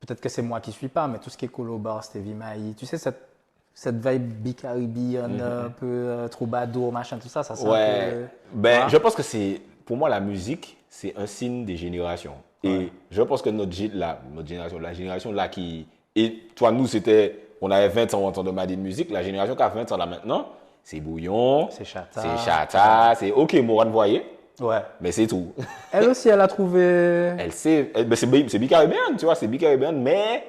Peut-être que c'est moi qui ne suis pas, mais tout ce qui est Colobar, Stevie Mai, tu sais, cette vibe bi-caribbean, un peu troubadour, machin, tout ça, ça sent Ouais. un peu. Ben, Voilà. je pense que c'est. Pour moi, la musique, c'est un signe des générations. Et je pense que notre génération, la génération là qui. Et toi, nous, c'était. On avait 20 ans en entendant de musique. La génération qui a 20 ans là maintenant, c'est Bouillon, C'est Chata. c'est Chata, c'est OK, Morane Voyer, Ouais. mais c'est tout. Elle aussi, elle a trouvé. Elle sait. Ben, c'est Bi-Caribbean, tu vois, c'est Bi-Caribbean, mais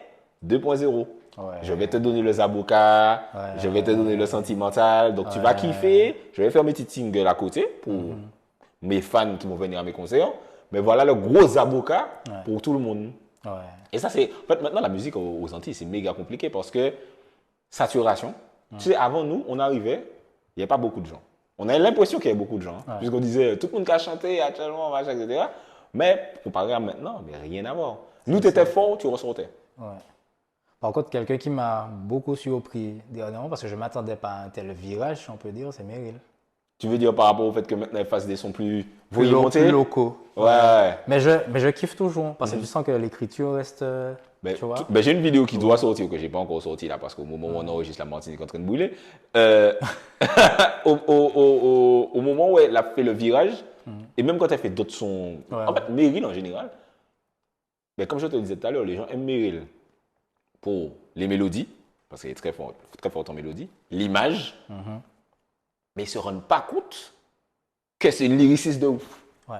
2.0. Ouais. Je vais te donner le Zaboka, je vais te donner le sentimental. Donc tu vas kiffer. Je vais faire mes petites singles à côté pour mes fans qui vont venir à mes concerts. Mais voilà le gros Zaboka pour tout le monde. Ouais. Et ça, c'est. En fait, maintenant, la musique aux Antilles, c'est méga compliqué parce que saturation. Tu sais, avant nous, on arrivait, il n'y avait pas beaucoup de gens. On avait l'impression qu'il y avait beaucoup de gens. Puisqu'on disait, tout le monde qui a chanté actuellement, machin, etc. Mais comparé à maintenant, mais rien à voir. Nous, tu étais fort, tu ressortais. Ouais. Par contre, quelqu'un qui m'a beaucoup surpris dernièrement, parce que je ne m'attendais pas à un tel virage, si on peut dire, c'est Meryl. Tu veux dire par rapport au fait que maintenant, elle fasse des sons plus Plus locaux. Ouais. Mais je kiffe toujours, parce que tu sens que l'écriture reste. Ben, tu vois? J'ai une vidéo qui doit sortir, que je n'ai pas encore sortie là, parce qu'au moment où on enregistre, la Martinique est en train de brûler. Au moment où elle a fait le virage, et même quand elle fait d'autres sons, en fait, Meryl en général, ben, comme je te le disais tout à l'heure, les gens aiment Meryl pour les mélodies, parce qu'elle est très forte en mélodie, l'image, mais ils ne se rendent pas compte que c'est une lyriciste de ouf. Ouais.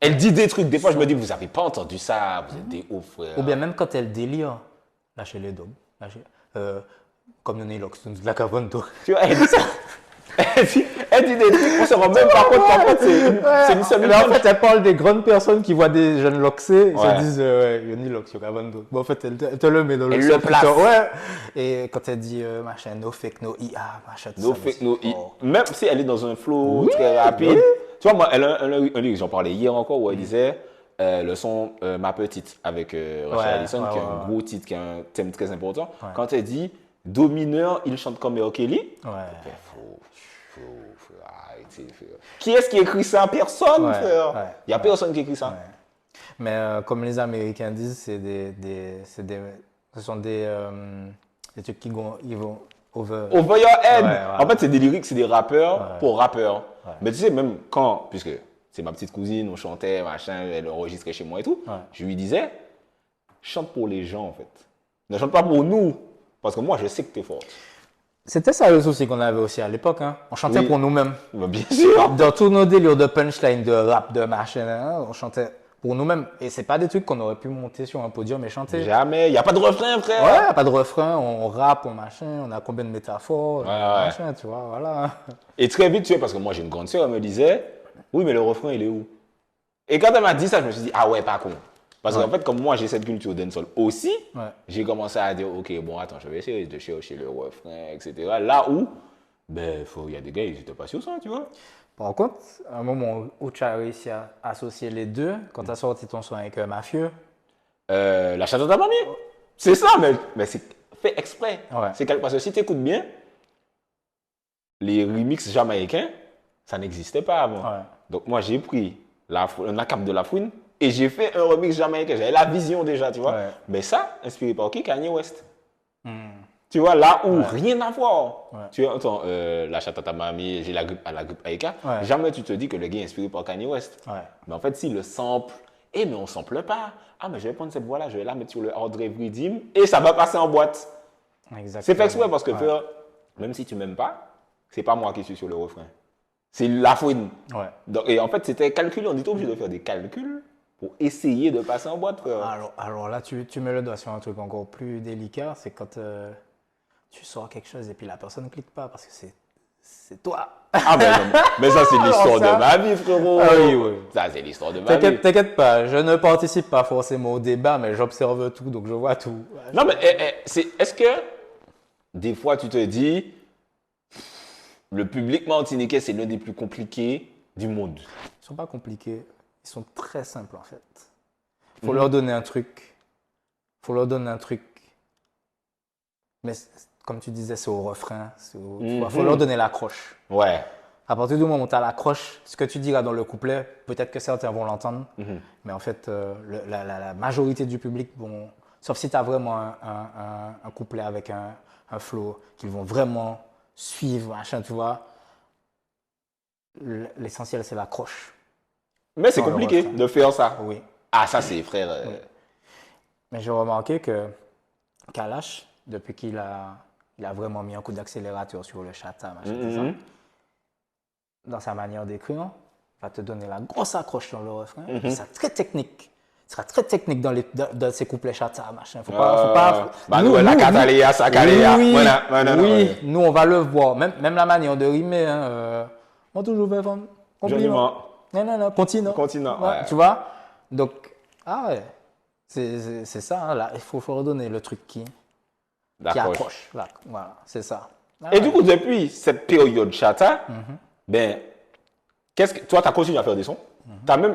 Elle dit des trucs, des fois je me dis, vous n'avez pas entendu ça, vous êtes des ouf, frère. Ou bien même quand elle délire, lâchez les dômes. Comme Noni Lox, de la Cavando. Tu vois, elle dit ça. Elle dit des trucs, on se rend même pas compte qu'en fait, c'est une seule Mais en fait, elle parle des grandes personnes qui voient des jeunes loxés, ils Ouais. se disent, Yoni Lox, Cavando. Bon, en fait, elle te le met dans le Elle le place. Ouais. Et quand elle dit, machin, no fake, no IA, machin, tout No ça, fake, mais no c'est I. fort. Même si elle est dans un flow très rapide. Tu vois, moi, elle a un livre, j'en parlais hier encore, où elle disait le son Ma Petite avec Rachel Ouais, Allison, qui est un gros titre, qui a un thème très important. Quand elle dit Do mineur, il chante comme R. Kelly. Ouais. Faut arrêter, frère. Qui est-ce qui écrit ça? Personne, Ouais, frère. ouais, Il n'y a personne qui écrit ça. Ouais. Mais comme les Américains disent, ce sont des trucs qui vont over. Over your head. Ouais, ouais. En fait, c'est des lyrics, c'est des rappeurs Ouais. pour rappeurs. Mais tu sais, même quand, puisque c'est ma petite cousine, on chantait, machin, elle enregistrait chez moi et tout, Ouais. je lui disais, chante pour les gens, en fait. Ne chante pas pour nous. Parce que moi, je sais que t'es forte. C'était ça le souci qu'on avait aussi à l'époque. Hein. On chantait Oui. pour nous-mêmes. Bah, bien sûr. Dans tous nos délires de punchline, de rap, de machin, hein, on chantait pour nous-mêmes. Et c'est pas des trucs qu'on aurait pu monter sur un podium et chanter. Jamais. Il n'y a pas de refrain, frère. Ouais, pas de refrain, on rappe, on machin, on a combien de métaphores, ouais. machin, tu vois, voilà. Et très vite, tu sais, parce que moi, j'ai une grande sœur, elle me disait, oui, mais le refrain, il est où? Et quand elle m'a dit ça, je me suis dit, ah ouais, pas con. Parce qu'en fait, comme moi, j'ai cette culture dancehall aussi, j'ai commencé à dire, ok, bon, attends, je vais essayer de chercher le refrain, etc. Là où, ben, il y a des gars, ils n'étaient pas sur ça, tu vois. Par contre, à un moment où tu as réussi à associer les deux, quand tu as sorti ton son avec Mafieux, La chatte de ta mamie. C'est ça, mais c'est fait exprès. Ouais. C'est parce que si tu écoutes bien, les remixes jamaïcains, ça n'existait pas avant. Ouais. Donc moi, j'ai pris un cap de la fouine et j'ai fait un remix jamaïcain. J'avais la vision déjà, tu vois. Ouais. Mais ça, inspiré par qui? Kanye West. Tu vois, là où rien à voir. Ouais. Tu entends la chatte à ta mamie, j'ai la grippe à la grippe Aïka. Ouais. Jamais tu te dis que le gars est inspiré par Kanye West. Ouais. Mais en fait, si le sample, mais on ne sample pas. Ah, mais je vais prendre cette voix-là, je vais la mettre sur le Hard Drive Redeem et ça va passer en boîte. Exactement. C'est fait exprès parce que, frère, même si tu m'aimes pas, c'est pas moi qui suis sur le refrain. C'est la fouine. Ouais. Donc, et en fait, c'était calculé. On était obligé de faire des calculs pour essayer de passer en boîte, frère. Alors là, tu mets le doigt sur un truc encore plus délicat, c'est quand tu sors quelque chose et puis la personne ne clique pas parce que c'est toi. Ah, mais ça, c'est l'histoire ça- de ma vie, frérot. Ah oui, oui. Ça, c'est l'histoire de ma vie. T'inquiète pas, je ne participe pas forcément au débat, mais j'observe tout, donc je vois tout. Non, mais est-ce que des fois, tu te dis, le public martiniquais, c'est l'un des plus compliqués du monde? Ils sont pas compliqués, ils sont très simples en fait. Il faut leur donner un truc. Mais comme tu disais, c'est au refrain. Il faut leur donner l'accroche. Ouais. À partir du moment où tu as l'accroche, ce que tu diras dans le couplet, peut-être que certains vont l'entendre, mais en fait, la majorité du public, sauf si tu as vraiment un couplet avec un flow qu'ils vont vraiment suivre, machin, tu vois, l'essentiel, c'est l'accroche. Mais c'est Dans le compliqué refrain. de faire ça. Oui. Ah, ça, c'est frère. Mais j'ai remarqué que Kalash, depuis qu'il a vraiment mis un coup d'accélérateur sur le chata, machin, tout ça, dans sa manière d'écrire, va te donner la grosse accroche dans le refrain. Il sera très technique. Il sera très technique dans ses couplets chata, machin. Faut pas. Bah, nous, la cataléa, ça caléa. Oui, Voilà. oui, nous, on va le voir. Même la manière de rimer. Hein, on toujours fait femme. Compliment. Non, continent. Continent, ouais. Tu vois? Donc, c'est ça. Hein, là, il faut redonner le truc qui accroche. Là, voilà, c'est ça. Et du coup, depuis cette période chata, ben, toi, tu as continué à faire des sons.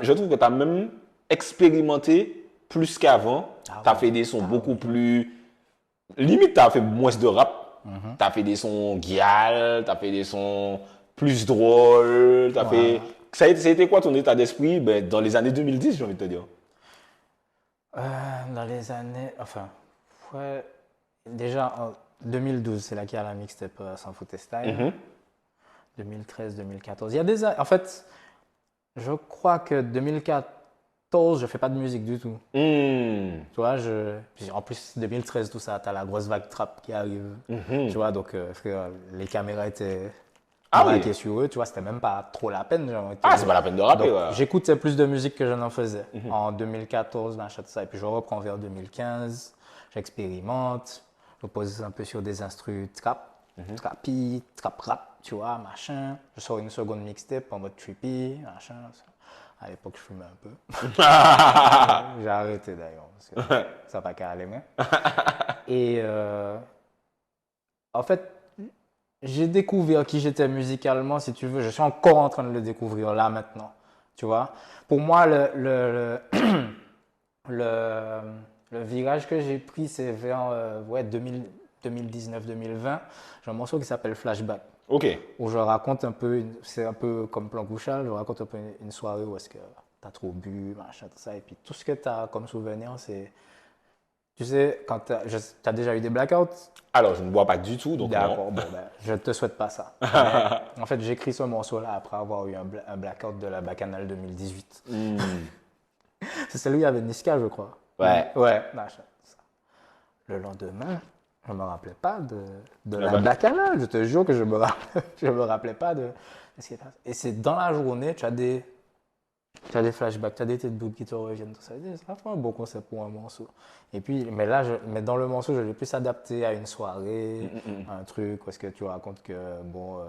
Je trouve que tu as même expérimenté plus qu'avant. Tu as fait des sons beaucoup plus. Limite, tu as fait moins de rap. Tu as fait des sons guial, tu as fait des sons plus drôles. Ça a été quoi ton état d'esprit dans les années 2010, j'ai envie de te dire? Dans les années. Enfin, ouais. Déjà, en 2012, c'est là qu'il y a la mixtape Sans Fouter Style. 2013, 2014. Il y a en fait, je crois que 2014, 2014, je fais pas de musique du tout. Hmm. Tu vois, puis en plus, 2013, tout ça, t'as la grosse vague trap qui arrive. Tu vois, donc, frère, les caméras étaient Ah braquées oui. sur eux. Tu vois, c'était même pas trop la peine. Genre, Ah, c'est pas la peine de rapper, donc, ouais. j'écoutais plus de musique que je n'en faisais. En 2014, machin, tout ça. Et puis, je reprends vers 2015. J'expérimente. Je me pose un peu sur des instrus trap. Trappy, trap rap, tu vois, machin. Je sors une seconde mixtape en mode trippy, machin. À l'époque, je fumais un peu. J'ai arrêté d'ailleurs, parce que ça n'a pas qu'à aller, mais. Et en fait, j'ai découvert qui j'étais musicalement, si tu veux. Je suis encore en train de le découvrir là maintenant, tu vois. Pour moi, le, le virage que j'ai pris, c'est vers ouais, 2019-2020. J'ai un morceau qui s'appelle Flashback, Ok. où je raconte un peu, c'est un peu comme Plan Couchal, je raconte un peu une soirée où est-ce que t'as trop bu, machin, tout ça, et puis tout ce que t'as comme souvenir, c'est, tu sais, quand t'as déjà eu des blackouts. Alors, je ne bois pas du tout, donc non. D'accord, bon, ben, je te souhaite pas ça. Mais, en fait, j'écris ce morceau-là après avoir eu un blackout de la Bacchanal 2018. Hmm. C'est celui avec Niska, je crois. Ouais. Ouais, machin, ça. Le lendemain, je me rappelais pas de la bah- Bacchanal. Je te jure que je me rappelais pas de ce qui est passé. Et c'est dans la journée, tu as des flashbacks, tu as des têtes boules qui te reviennent, tout ça. C'est pas un bon concept pour un morceau. Et puis, mais là, mais dans le morceau, je l'ai plus adapté à une soirée, à un truc, où est-ce que tu racontes que, bon,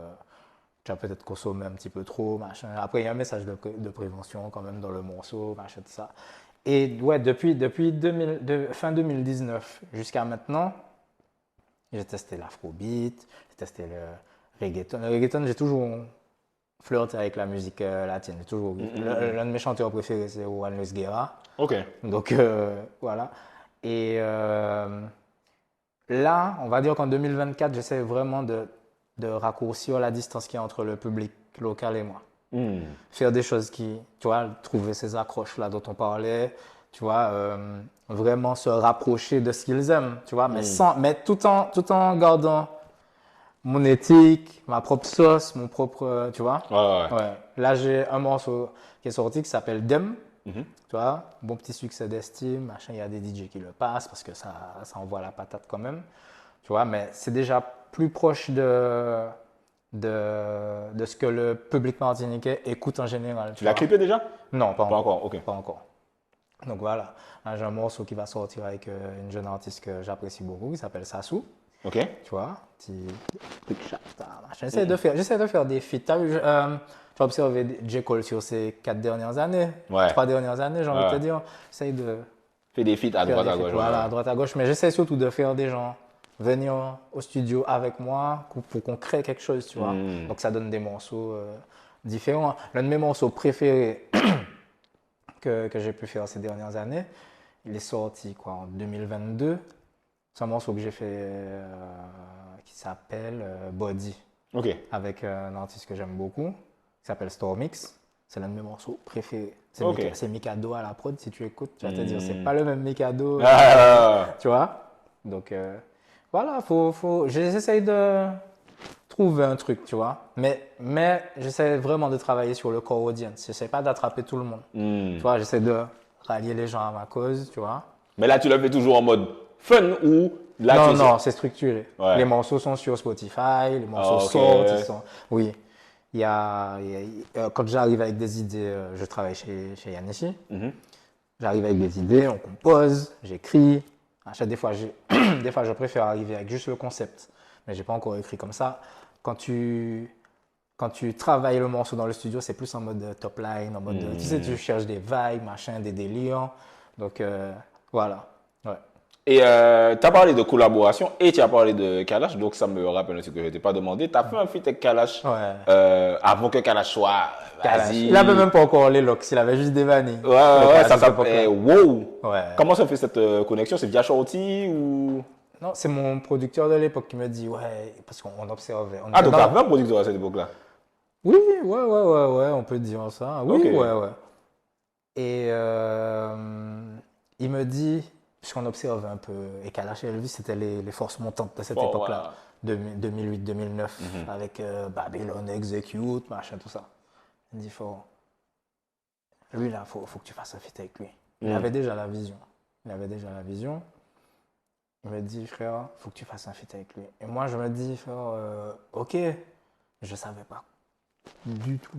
tu as peut-être consommé un petit peu trop, machin. Après, il y a un message de prévention quand même dans le morceau, machin, tout ça. Et ouais, depuis fin 2019 jusqu'à maintenant, j'ai testé l'afrobeat, j'ai testé le reggaeton. Le reggaeton, j'ai toujours flirté avec la musique latine. J'ai toujours, l'un de mes chanteurs préférés, c'est Juan Luis Guerra. Ok. Donc voilà. Et là, on va dire qu'en 2024, j'essaie vraiment de raccourcir la distance qu'il y a entre le public local et moi. Hmm. Faire des choses qui, tu vois, trouver ces accroches-là dont on parlait, tu vois, vraiment se rapprocher de ce qu'ils aiment, tu vois, mais tout en gardant mon éthique, ma propre sauce, mon propre, tu vois. Ouais. Ouais. Là, j'ai un morceau qui est sorti qui s'appelle Dem. Tu vois, bon petit succès d'estime, machin, il y a des DJ qui le passent parce que ça envoie la patate quand même. Tu vois, mais c'est déjà plus proche de ce que le public martiniquais écoute en général. Tu l'as clippé déjà? Non, pas encore. encore, ok. Pas encore. Donc voilà, là, j'ai un morceau qui va sortir avec une jeune artiste que j'apprécie beaucoup, qui s'appelle Sassou. Ok. Tu vois, petit truc chata, machin. J'essaie de faire des feats. Tu as observé J. Cole sur ces 4 dernières années, Ouais. 3 dernières années, j'ai envie de te Ouais. dire. J'essaie de Fais des feats à faire droite, des à feats, gauche. voilà, ouais. à droite, à gauche. Mais j'essaie surtout de faire des gens venir au studio avec moi pour qu'on crée quelque chose, tu vois. Donc ça donne des morceaux différents. L'un de mes morceaux préférés que j'ai pu faire ces dernières années, il est sorti quoi, en 2022. C'est un morceau que j'ai fait qui s'appelle Body, Ok. avec un artiste que j'aime beaucoup, qui s'appelle Stormix. C'est l'un de mes morceaux préférés. C'est Ok. c'est Mikado à la prod, si tu écoutes, tu vas te dire, c'est pas le même Mikado, Ah, tu vois. Donc voilà, j'essaye de trouver un truc, tu vois. Mais j'essaie vraiment de travailler sur le core audience. J'essaie pas d'attraper tout le monde. Tu vois, j'essaie de rallier les gens à ma cause, tu vois. Mais là, tu le fais toujours en mode fun ou là, Non, c'est structuré. Ouais. Les morceaux sont sur Spotify, les morceaux ok. sortent, ils sont. Oui. Quand j'arrive avec des idées, je travaille chez Yanishi. J'arrive avec des idées, on compose, j'écris. Des fois, des fois, je préfère arriver avec juste le concept, mais j'ai pas encore écrit comme ça. Quand tu travailles le morceau dans le studio, c'est plus en mode top line, en mode, tu sais, tu cherches des vibes, machin, des délires. Donc voilà. Ouais. Et tu as parlé de collaboration et tu as parlé de Kalash, donc ça me rappelle ce que je t'ai pas demandé. Tu as fait un feat avec Kalash Ouais. avant que Kalash soit. Vas-y. Il avait même pas encore les locks, il avait juste des vanilles. Ouais, ça s'appelle Wow. Ouais. Comment ça fait cette connexion? C'est via Shorty ou. Non, c'est mon producteur de l'époque qui me dit, ouais, parce qu'on observait. Ah, donc tu avais un producteur à cette époque-là? Oui, ouais, on peut dire ça. Oui, Ok. ouais. Et il me dit, puisqu'on observe un peu, et Kalash et Elvis, c'était les forces montantes de cette époque-là, 2008-2009, avec Babylon, Execute, machin, tout ça. Il me dit, lui là, faut que tu fasses un feat avec lui. Il avait déjà la vision. Il avait déjà la vision. Il me dit, frère, faut que tu fasses un feat avec lui. Et moi, je me dis, frère, ok, je savais pas du tout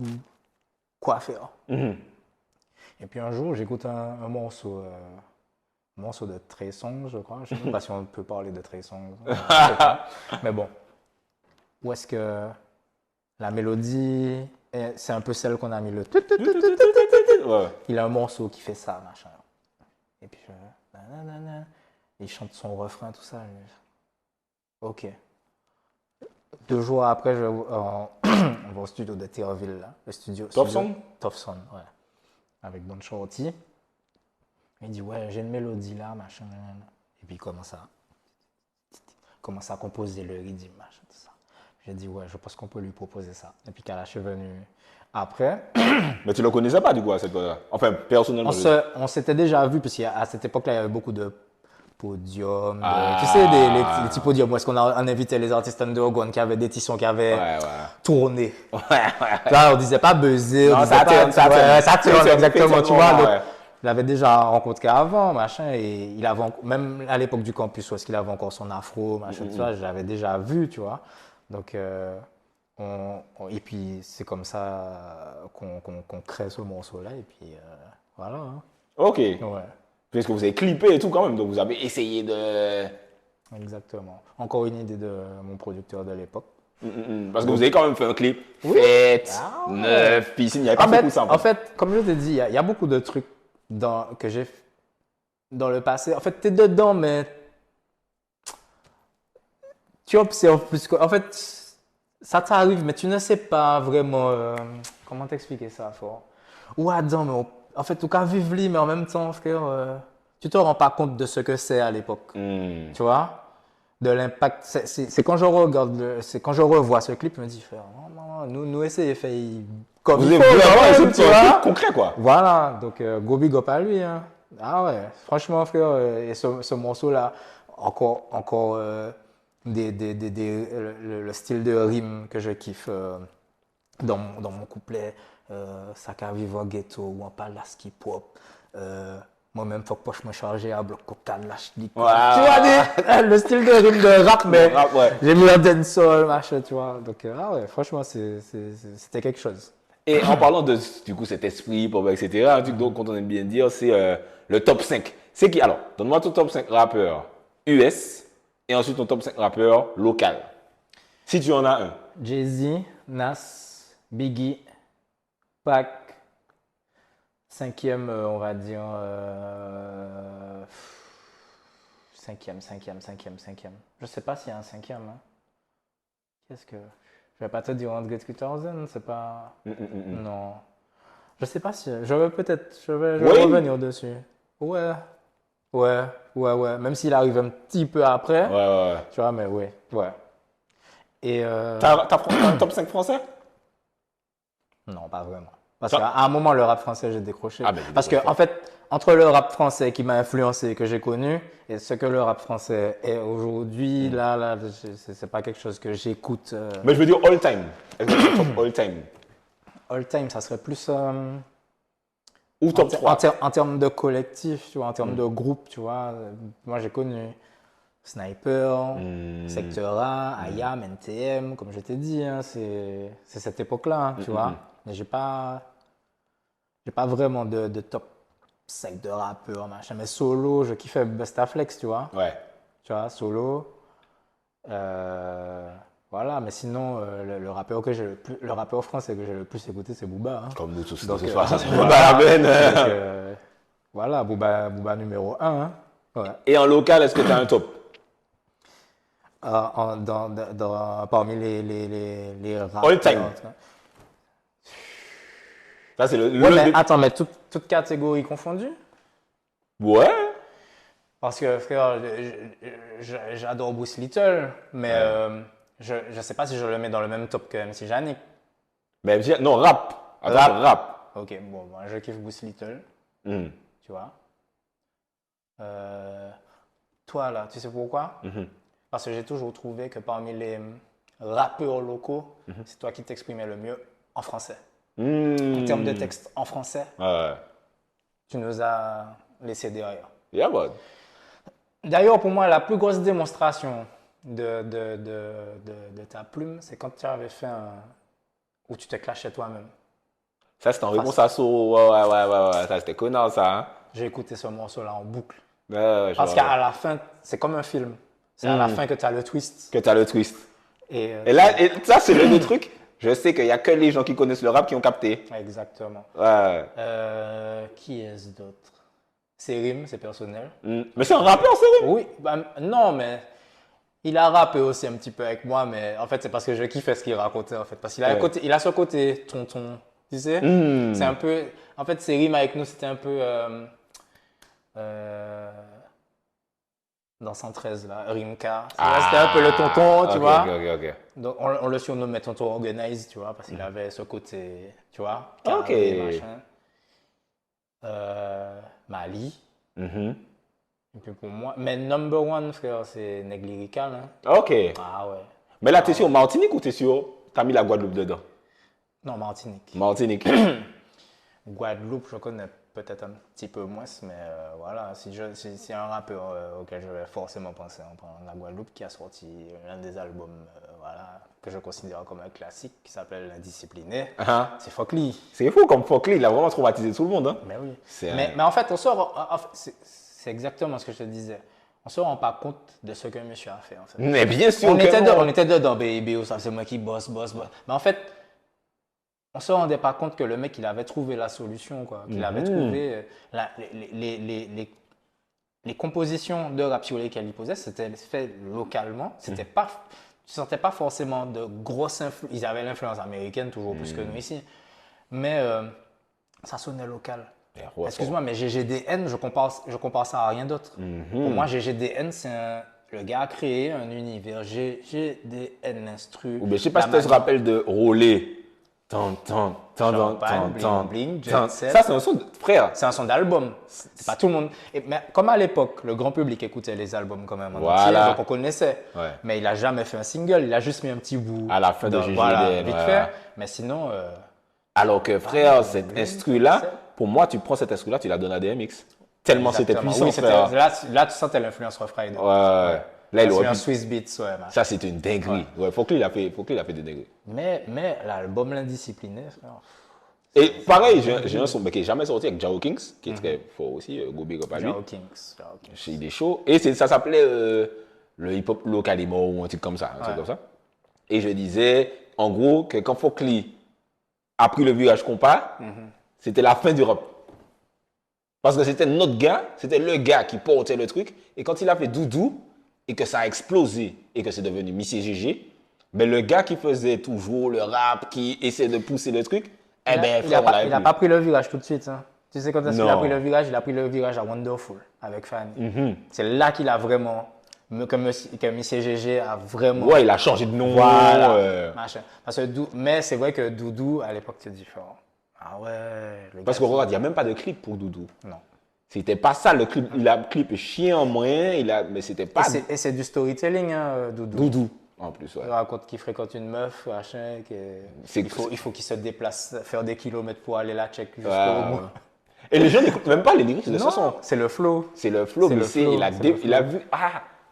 quoi faire. Et puis un jour, j'écoute un morceau de Trey Songz, je crois. Je ne sais même pas si on peut parler de Trey Songz. Je sais pas. Mais bon, où est-ce que la mélodie, c'est un peu celle qu'on a mis le... Ouais. Il a un morceau qui fait ça, machin. Et puis, il chante son refrain, tout ça. Ok. 2 jours après, on va au studio de Théroville, là. Le studio. Top Son? Top Son, ouais. Avec Don Shorty. Il dit, ouais, j'ai une mélodie là, machin. Et puis il commence à composer le rythme, machin, tout ça. J'ai dit, ouais, je pense qu'on peut lui proposer ça. Et puis Kalash est venu après. Mais tu le connaissais pas du coup à cette période-là? Enfin, personnellement. On s'était déjà vu, parce qu'à cette époque-là, il y avait beaucoup de podiums. Ah. Tu sais, les petits podiums où est-ce qu'on invitait les artistes underground qui avaient des tissons qui avaient tourné. Là, on disait pas buzzer. Non, ça tourne, exactement, tu vois. Donc, ouais. je l'avais déjà rencontré avant, machin, et il avait, même à l'époque du campus, où est-ce qu'il avait encore son afro, machin, tu vois, je l'avais déjà vu, tu vois. Donc, et puis, c'est comme ça qu'on crée ce morceau-là, et puis, voilà. Hein. Ok. Ouais. Parce que vous avez clippé et tout quand même, donc vous avez essayé de... Exactement. Encore une idée de mon producteur de l'époque. Parce que vous avez quand même fait un clip, fête, neuf, piscine, il n'y avait pas beaucoup ça. En fait, comme je t'ai dit, il y a beaucoup de trucs que j'ai fait dans le passé. En fait, tu es dedans, mais tu observes plus. En fait, ça t'arrive, mais tu ne sais pas vraiment comment t'expliquer ça, fort. Ou attends, mais en fait, tout cas, vivre lui, mais en même temps, frère, tu te rends pas compte de ce que c'est à l'époque. Tu vois? De l'impact. C'est quand je regarde, c'est quand je revois ce clip, je me dis, frère, nous essayons de faire comme Vous il avez faut, vraiment, tu vois? concret quoi. Voilà, donc go big up à lui. Hein. Ah ouais, franchement, frère, et ce morceau-là, encore le style de rime que je kiffe dans mon couplet, Saka Vivo Ghetto, ou on parle de skip hop. Moi-même, faut que poche me charger à bloc coca lâche tu vois, le style de rime de rap, mais j'ai mis un dancehall, machin, tu vois. Donc, ah ouais, franchement, c'était quelque chose. Et en parlant de, du coup, cet esprit, etc., un truc dont on aime bien dire, c'est le top 5. C'est qui? Alors, donne-moi ton top 5 rappeurs US et ensuite ton top 5 rappeurs local. Si tu en as un. Jay-Z, Nas, Biggie, Pac. Cinquième, on va dire. Cinquième. Je sais pas s'il y a un cinquième. Hein. Qu'est-ce que. Je vais pas te dire Andre 3000, c'est pas. Non. Je sais pas si. Je vais revenir dessus. Ouais. Même s'il arrive un petit peu après. Ouais. Tu vois, mais ouais. Et. T'as un top 5 français? Non, pas vraiment. Parce qu'à un moment, le rap français, j'ai décroché. Parce que, décroché. en fait, entre le rap français qui m'a influencé, que j'ai connu, et ce que le rap français est aujourd'hui, là, c'est pas quelque chose que j'écoute. Mais je veux dire all time. Top all time. All time, ça serait plus. Ou top 3. En termes de collectif, tu vois, en termes de groupe, tu vois. Moi, j'ai connu Sniper, Secteur A, IAM, NTM, comme je t'ai dit, hein, c'est cette époque-là, hein, tu vois. Mais j'ai pas vraiment de top 5 de rappeurs, machin. Mais solo, je kiffais Bustaflex, tu vois. Ouais. Tu vois, solo. Voilà, mais sinon, le rappeur français que j'ai le plus écouté, c'est Booba. Hein. Comme nous tous Donc, ce soir, ça c'est Booba. Voilà, Booba numéro 1. Hein. Ouais. Et en local, est-ce que tu as un top? Parmi les rappeurs. All time. Ça, c'est mais attends, mais toutes catégories confondues? Ouais. Parce que, frère, j'adore Bruce Little, mais je ne sais pas si je le mets dans le même top que MC Janik. Mais non, rap. Attends, rap. Ok, bon, moi, je kiffe Bruce Little. Tu vois. Toi, là, tu sais pourquoi? Parce que j'ai toujours trouvé que parmi les rappeurs locaux, c'est toi qui t'exprimais le mieux en français. En termes de texte en français, Ouais. tu nous as laissé derrière. Yeah, man. D'ailleurs, pour moi, la plus grosse démonstration de ta plume, c'est quand tu avais fait où tu te clashais toi-même. Ça, c'était en réponse à Soro. Ouais. Ça, c'était connard, ça. Hein? J'ai écouté ce morceau-là en boucle. Ouais, Parce qu'à la fin, c'est comme un film. C'est à la fin que tu as le twist. Que t'as le twist. Et Là, ça, c'est le truc. Je sais qu'il n'y a que les gens qui connaissent le rap qui ont capté. exactement. Ouais. Qui est-ce d'autre? C'est Rim, c'est personnel. Mais c'est un rappeur, c'est vrai. Oui, non, mais il a rappé aussi un petit peu avec moi, mais en fait, c'est parce que je kiffais ce qu'il racontait, en fait. Parce qu'il a, il a ce côté tonton, tu sais. C'est un peu. En fait, c'est Rim avec nous, c'était un peu. Dans 113, là, Rimka. C'était un peu le tonton, tu vois. Ok. Donc, on le surnommait tonton Organize, tu vois, parce qu'il avait ce côté, tu vois. Ok. Carré, machin. Mali. Et puis pour moi, mais number one, frère, c'est Neg Lyrical. Hein. Ok. Ah ouais. Mais là, t'es sur Martinique ou t'es sur. T'as mis la Guadeloupe dedans? Non, Martinique. Martinique. Guadeloupe, je connais peut-être un petit peu moins, mais voilà, si un rappeur auquel je vais forcément penser en parlant de la Guadeloupe qui a sorti l'un des albums voilà, que je considère comme un classique qui s'appelle L'Indiscipliné, c'est Fokli. C'est fou comme Fokli, il a vraiment traumatisé tout le monde. Hein? Mais oui. Mais en fait, c'est exactement ce que je te disais. On ne se rend pas compte de ce que monsieur a fait. En fait. Mais bien sûr, on était dedans, baby, c'est moi qui bosse. Mais en fait, on ne se rendait pas compte que le mec, il avait trouvé la solution, quoi. Qu'il avait trouvé les compositions de rap sur lesquelles il posait, c'était fait localement. C'était pas, tu ne sentais pas forcément de grosses influences. Ils avaient l'influence américaine, toujours plus que nous ici. Mais ça sonnait local. Excuse-moi, mais GGDN, je compare ça à rien d'autre. Pour moi, GGDN, le gars a créé un univers. GGDN, l'instru. Je ne sais pas si tu te rappelles de Rolé. Bling, Ça, c'est un son de frère. C'est un son d'album. C'est pas tout le monde. Mais comme à l'époque, le grand public écoutait les albums quand même en entier, donc on connaissait. Ouais. Mais il a jamais fait un single, il a juste mis un petit bout. À la fin de GGDN. Voilà, vite fait. Mais sinon. Alors que frère, cet instru-là, pour moi, tu prends cet instru-là, tu la donnes à DMX. Tellement c'était puissant. Oui, frère. Là, tu sentais l'influence Rough Rider. Ouais. Là, il aurait pu... Swiss Beats, ouais. Ça, c'était une dinguerie. Ouais, Fokli, il a fait des dingueries. Mais l'album L'Indiscipliné, frère. Et pareil, j'ai un son qui n'est jamais sorti avec Jao Kings, qui est très fort aussi, Go Big Up à lui. Jao Kings. Chez des shows. Et ça s'appelait le hip-hop localement ou un truc comme ça. Et je disais, en gros, que quand Fokli a pris le virage compas, c'était la fin du rap. Parce que c'était notre gars, c'était le gars qui portait le truc. Et quand il a fait Doudou, et que ça a explosé, et que c'est devenu Missy GG, mais le gars qui faisait toujours le rap, qui essayait de pousser le truc, il n'a pas pris le virage tout de suite. Hein. Tu sais quand est-ce qu'il a pris le virage? Il a pris le virage à Wonderful, avec Fanny. C'est là qu'il a vraiment... que Missy GG a vraiment... Ouais, il a changé de nom. Voilà. Mais c'est vrai que Doudou, à l'époque, c'est différent. Ah ouais. Parce que regarde, il n'y a même pas de clip pour Doudou. Non. C'était pas ça le clip. Il a le clip chiant moyen, mais c'était pas. Et c'est du storytelling, hein, Doudou. En plus, ouais. Il raconte qu'il fréquente une meuf, machin, il faut qu'il se déplace, faire des kilomètres pour aller la check jusqu'au bout. Et les gens n'écoutent même pas les lyrics de ce son. C'est le flow. C'est le flow, mais il a vu,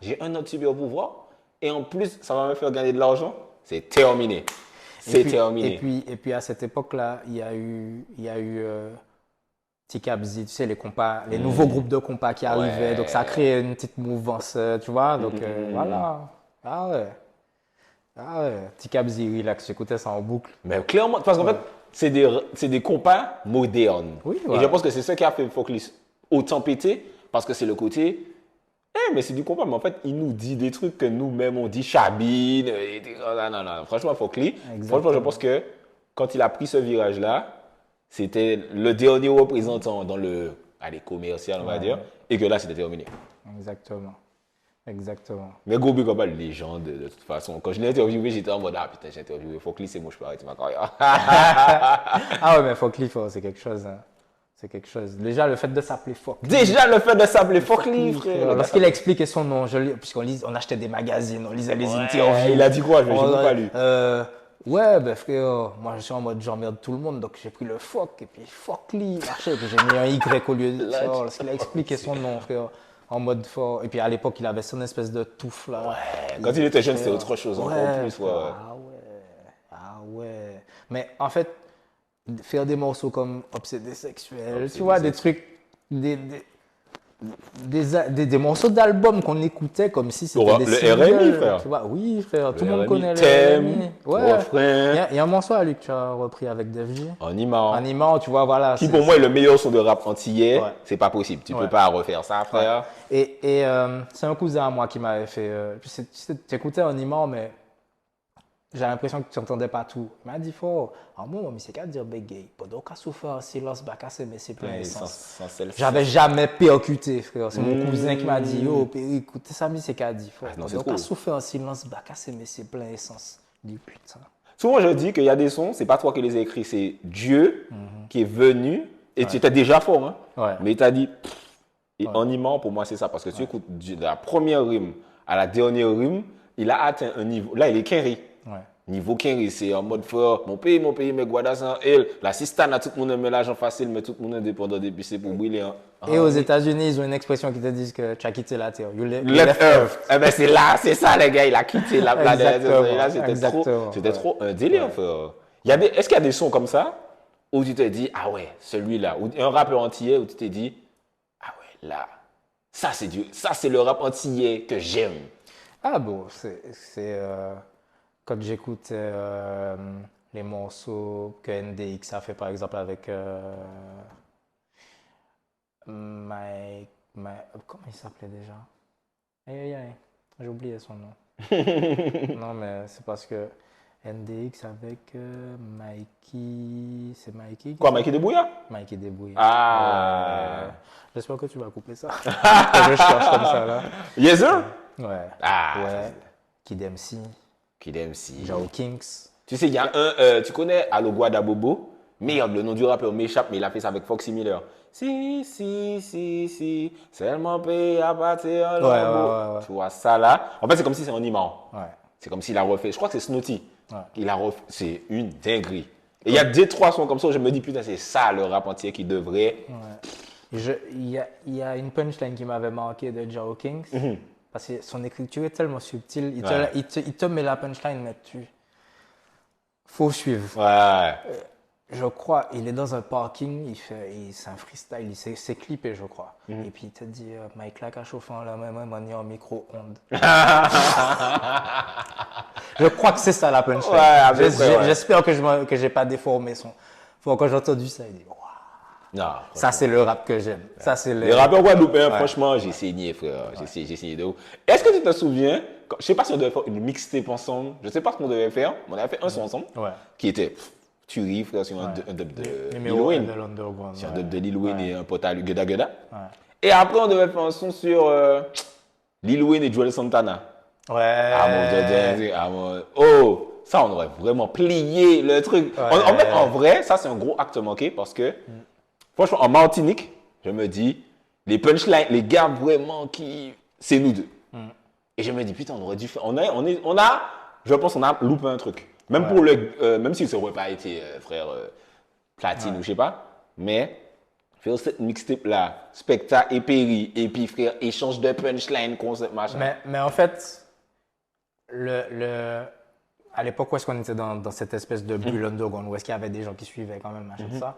j'ai un autre super pouvoir, et en plus, ça va me faire gagner de l'argent. C'est terminé. Terminé. Et puis à cette époque-là, il y a eu Tikabzi, tu sais, les nouveaux groupes de compas qui arrivaient, donc ça a créé une petite mouvance, tu vois, donc voilà. Ah ouais. Tikabzi, relax, j'écoutais ça en boucle. Mais clairement, parce qu'en fait, c'est des compas modernes. Oui, et je pense que c'est ce qui a fait Fokli autant péter, parce que c'est le côté, mais c'est du compas, mais en fait, il nous dit des trucs que nous-mêmes, on dit Chabine, non. Franchement, Fokli, franchement, je pense que quand il a pris ce virage-là, c'était le dernier représentant dans le commercial, on va dire, et que là, c'était terminé. Exactement. Mais Go Big Up, légende, de toute façon. Quand je l'ai interviewé, j'étais en mode, putain, j'ai interviewé Fokli, c'est moi, je peux arrêter ma carrière. Ah ouais, mais Fokli, c'est quelque chose. Hein. C'est quelque chose. Déjà, le fait de s'appeler Fokli. Frère. Lorsqu'il a expliqué son nom, puisqu'on achetait des magazines, on lisait les interviews. Il a dit quoi? Je n'ai pas lu. Ouais, ben frère, moi je suis en mode j'emmerde tout le monde, donc j'ai pris le fuck, et puis fuck lui, marché, puis j'ai mis un Y au lieu de ça, parce qu'il a expliqué son nom, frère, en mode fort. Et puis à l'époque, il avait son espèce de touffe là. Ouais, quand il était jeune, c'était autre chose, encore plus. frère, Ouais. ah ouais. Mais en fait, faire des morceaux comme Obsédé sexuel, Obsédé tu vois, des trucs, des morceaux d'albums qu'on écoutait comme si c'était Ouais, des le singles, RMI, frère. tu vois. Oui, frère, tout le monde RMI, connaît le Thème, RMI. Ouais. Refrain, Il y a un morceau à lui que tu as repris avec Def J. Anima. Animant, tu vois, voilà. Qui pour moi est le meilleur son de rap antillais. Ouais. C'est pas possible. Tu Ouais. peux pas refaire ça, frère. Et c'est un cousin à moi qui m'avait fait. Tu écoutais Animant, mais j'ai l'impression que tu n'entendais pas tout. Il m'a dit, faut. En moi, mais c'est qu'à dire bégay. Pendant qu'à souffrir, silence, bacasser, mais c'est plein Ouais, d'essence. sans celle-ci. J'avais jamais percuté, frère. C'est mon cousin qui m'a dit, yo, Péri, écoutez ça, mais c'est qu'à dire. non, c'est Pendant qu'à trop. souffrir en silence, bacasser, mais c'est plein d'essence. Je dis, putain. Souvent, je dis qu'il y a des sons, c'est pas toi qui les as écrits, c'est Dieu qui est venu et tu étais déjà fort, hein. Ouais. Mais il t'a dit. Et Anima, pour moi, c'est ça. Parce que tu écoutes de la première rime à la dernière rime, il a atteint un niveau. Là, il est Kenry. Ouais. Niveau Kenry, c'est en mode fort. Mon pays, mes guadas sans elle. La sistane, tout le monde aime l'argent facile, mais tout le monde est dépendant des c'est pour briller. Hein. Et aux États-Unis, ils ont une expression qui te dit que tu as quitté la Terre. You Left Earth. Eh ben, c'est là, c'est ça, les gars. Il a quitté la planète. Exactement, Et là, c'était trop un délire, frère. Est-ce qu'il y a des sons comme ça où tu te dis, ah ouais, celui-là, ou un rappeur antillais où tu t'es dit, ah ouais, là, ça c'est le rap antillais que j'aime. Ah bon, quand j'écoute les morceaux que NDX a fait par exemple avec comment il s'appelait déjà? Aïe aïe aïe, j'ai oublié son nom. Non mais c'est parce que NDX avec Mikey, c'est Mikey Quoi, Mikey Debouya? Mikey Debouya. Ah. J'espère que tu vas couper ça. Que je cherche comme ça là. Yes, sir? Ouais. Ah. Ouais. Kid MC. Kid MC. Jao Kings. Tu sais, il y a tu connais Aloguada Bobo? Merde, le nom du rappeur m'échappe, mais il a fait ça avec Foxy Miller. Si, seulement payé à partir en Ouais. Tu vois ça là? En fait, c'est comme si c'est un imant. Ouais. C'est comme s'il a refait. Je crois que c'est Snooty. Ouais. Il a refait. C'est une dinguerie. Et il y a 2-3 sons comme ça où je me dis, putain, c'est ça le rap entier qui devrait. Ouais. Il y a une punchline qui m'avait marqué de Jao Kings. Parce que son écriture est tellement subtile. Il te met la punchline, mais faut suivre. Ouais. Je crois, il est dans un parking, c'est un freestyle, c'est clippé, je crois. Et puis il te dit, Mike là, chauffant la même manière en micro-ondes. Je crois que c'est ça la punchline. Ouais, J'espère que j'ai pas déformé son. Quand j'ai entendu ça, il dit, waouh. Non, Ça, c'est le rap que j'aime. Ça, c'est les rappeurs guadeloupéens, franchement, j'ai saigné, frère. J'ai saigné de ouf. Est-ce que tu te souviens, je sais pas si on devait faire une mixtape ensemble, je sais pas ce qu'on devait faire, mais on avait fait un son ensemble, qui était tuerie, frère, sur un dub de Lil Wayne. Sur un dub de Lil Wayne et un pote à lui, Geda Geda. Et après, on devait faire un son sur Lil Wayne et Joel Santana. Ouais. Oh, ça, on aurait vraiment plié le truc. En vrai, ça, c'est un gros acte manqué parce que, franchement, en Martinique, je me dis, les punchlines, les gars vraiment c'est nous deux. Et je me dis, putain, on aurait dû faire. Je pense qu'on a loupé un truc. Même pour même si ça n'aurait pas été, frère, platine ou je sais pas. Mais, faire cette mixtape-là, Specta et Perry, et puis, frère, échange de punchline, concept, machin. Mais en fait, à l'époque où est-ce qu'on était dans cette espèce de bulle underground, où est-ce qu'il y avait des gens qui suivaient quand même, machin, ça,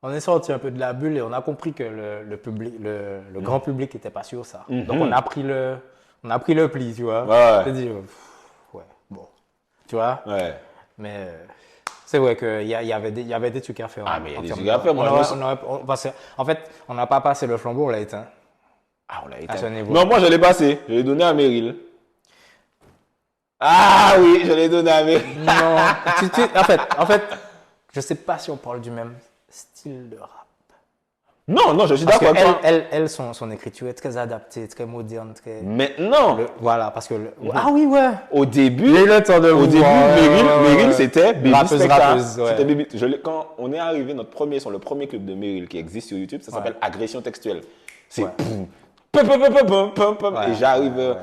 on est sorti un peu de la bulle et on a compris que le public, le grand public n'était pas sur ça. Donc on a pris le pli, tu vois. Ouais. Dit, bon, tu vois. Ouais. Mais c'est vrai qu'il y avait des trucs à faire. Ah, mais il y a des trucs à faire. En fait, on n'a pas passé le flambeau, on l'a éteint. Ah, on l'a À ce éteint. niveau. Non, moi, je l'ai passé. Je l'ai donné à Meryl. Ah oui, je l'ai donné à Meryl. Non, en fait, je sais pas si on parle du même style de rap. Non, je suis Parce d'accord avec toi. elle, son écriture est très adaptée, très moderne, très. Maintenant, Voilà, parce que ah oui, ouais. au début, J'ai eu le temps de au vous début, voir, Meryl, c'était Baby Rappeuse, Specta. rappeuse, ouais. C'était Baby. Quand on est arrivé, notre premier son, le premier clip de Meryl qui existe sur YouTube, ça s'appelle Agression textuelle. C'est Ouais. pum, pum, pum, pum, pum, pum, pum, Ouais, et j'arrive.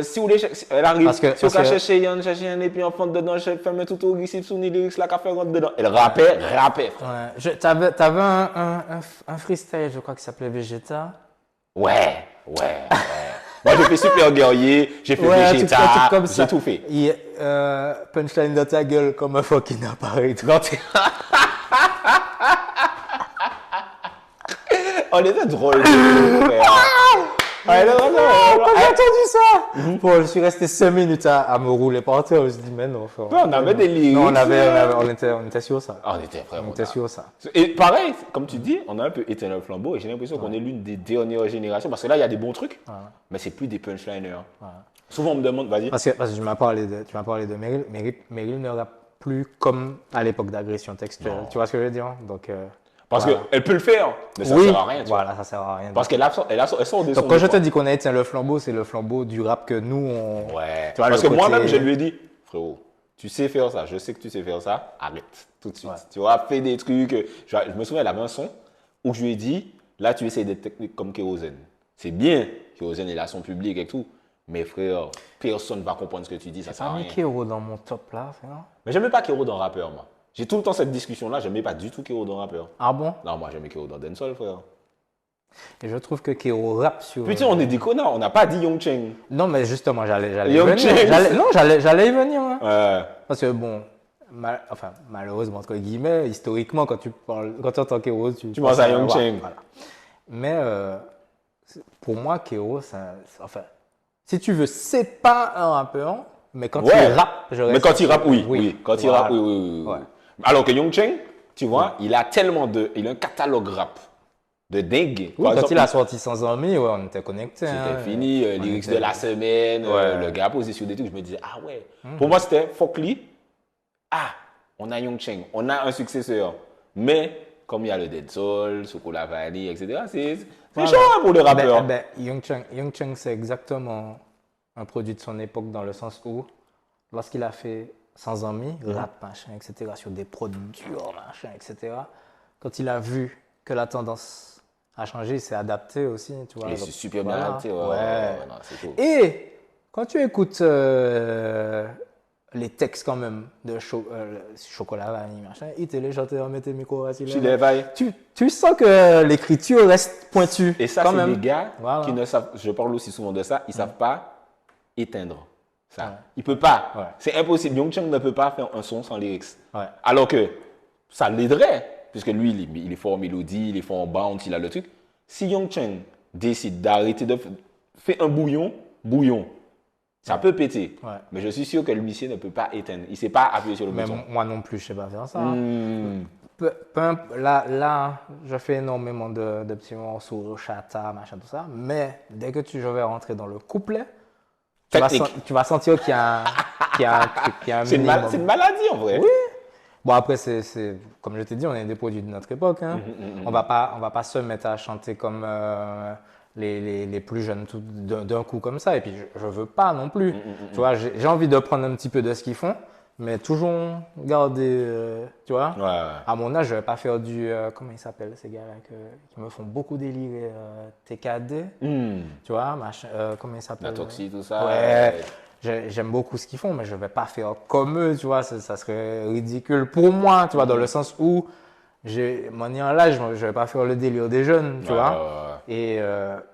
Si vous voulez, elle arrive, Parce que- si vous parce que- cherchez un et puis en fond dedans, je fais un tout au récif sous les lyrics, la café rentre dedans. Elle rappait. Ouais. T'avais un freestyle, je crois, qui s'appelait Vegeta. Ouais. Moi, j'ai fait Super Guerrier, j'ai fait Un Vegeta, truc comme ça. j'ai tout fait. Punchline dans ta gueule comme un fucking appareil. On était drôle. frère. Ouais, non. Quand j'ai entendu ça, bon, je suis resté 5 minutes à me rouler par terre. Je me suis dit, mais non, frère. On avait des lyrics. Non, on était sur ça. On était vraiment. On était sur ça. Et pareil, comme tu dis, on a un peu éteint le flambeau et j'ai l'impression qu'on est l'une des dernières générations parce que là, il y a des bons trucs, mais c'est plus des punchliners. Souvent, on me demande, vas-y. Parce que tu m'as parlé de Meryl. Meryl ne rappe plus comme à l'époque d'agression textuelle. Non. Tu vois ce que je veux dire? Donc, Parce voilà. qu'elle peut le faire, mais ça oui, sert à rien. Tu vois. voilà, ça sert à rien. Parce qu'elle sort de son. Donc, quand je te dis qu'on a éteint le flambeau, c'est le flambeau du rap que nous, on. Ouais. Tu vois, Parce le que côté- moi-même, je lui ai dit, frérot, tu sais faire ça, je sais que tu sais faire ça, arrête tout de suite. Ouais. Tu vois, fais des trucs. Je me souviens, elle avait un son où je lui ai dit, là, tu essayes des techniques comme Kérosène. C'est bien, Kérosène, il a son public et tout. Mais frère, personne ne va comprendre ce que tu dis, ça sert à J'ai mis rien. Kero dans mon top là, frère. Mais j'aimais pas Kero dans rappeur, moi. J'ai tout le temps cette discussion-là, j'aimais pas du tout Kero dans rappeur. Ah bon? Non, moi j'aimais Kero dans dancehall, frère. Et je trouve que Kero rappe sur. Putain, on est des connards, on n'a pas dit Young Cheng. Non, mais justement, j'allais y Young venir. James. Non, j'allais y venir. Hein. Ouais. Parce que bon, malheureusement, entre guillemets, historiquement, quand tu entends Kero, tu penses à Young voilà, Cheng. voilà. Mais pour moi, Kero, enfin, si tu veux, c'est pas un rappeur, mais quand Ouais. il rappe, je reste. Mais quand il rappe, oui. Quand il Voilà. rappe, oui. Ouais. Alors que Young Cheng, tu vois, il a un catalogue rap de dingue. Oui, Par quand exemple, il a sorti Sans Amis, ouais, on était connectés. c'était hein. fini, On lyrics était- de la semaine, Ouais. le gars posé sur des trucs, je me disais, ah ouais. Pour moi, c'était fuck Lee. Ah, on a Young Cheng, on a un successeur. Mais, comme il y a le Dead Soul, Sokola Valley, etc., c'est Voilà. chaud hein, pour les rappeurs. Young Cheng, c'est exactement un produit de son époque dans le sens où, lorsqu'il a fait Sans Amis, rap, machin, etc., sur des prods durs, machin, etc., quand il a vu que la tendance a changé, il s'est adapté aussi, tu vois. Et Donc, c'est super bien voilà. adapté, ouais. Ouais. Non, c'est cool. Et quand tu écoutes les textes quand même de Chocolat Vanille, machin, il te les chante en mettant micro assis Je là. les Tu sens que l'écriture reste pointue. Et ça, quand c'est même. des gars Voilà. qui ne savent, je parle aussi souvent de ça, ils ne savent pas éteindre ça. Ouais. Il ne peut pas. Ouais. C'est impossible. Young Cheng ne peut pas faire un son sans lyrics. Ouais. Alors que ça l'aiderait, puisque lui, il est fort en mélodie, il est fort en bounce, il a le truc. Si Young Cheng décide d'arrêter de faire un bouillon, ça peut péter. Ouais. Mais je suis sûr que l'huissier ne peut pas éteindre. Il ne sait pas appuyer sur le Mais bouton. moi non plus, je sais pas faire ça. Hmm. Là, je fais énormément de petits morceaux, chata, machin, tout ça. Mais dès que je vais rentrer dans le couplet, Technique. tu vas sentir qu'il y a un, truc, qu'il y a un C'est une minimum. maladie en vrai. Oui. Bon, après, c'est comme je t'ai dit, on est des produits de notre époque. Hein. On va pas se mettre à chanter comme les plus jeunes d'un coup comme ça. Et puis, je veux pas non plus. Tu vois, j'ai envie de prendre un petit peu de ce qu'ils font, mais toujours garder, tu vois. Ouais. À mon âge, je vais pas faire du, comment ils s'appellent ces gars-là qui me font beaucoup délirer, TKD, tu vois, machin, comment ils s'appellent? La toxie, tout ça. Ouais. J'aime beaucoup ce qu'ils font, mais je ne vais pas faire comme eux, tu vois, ça serait ridicule pour moi, tu vois, dans le sens où mon en l'âge, je ne vais pas faire le délire des jeunes, tu vois. Ouais. Et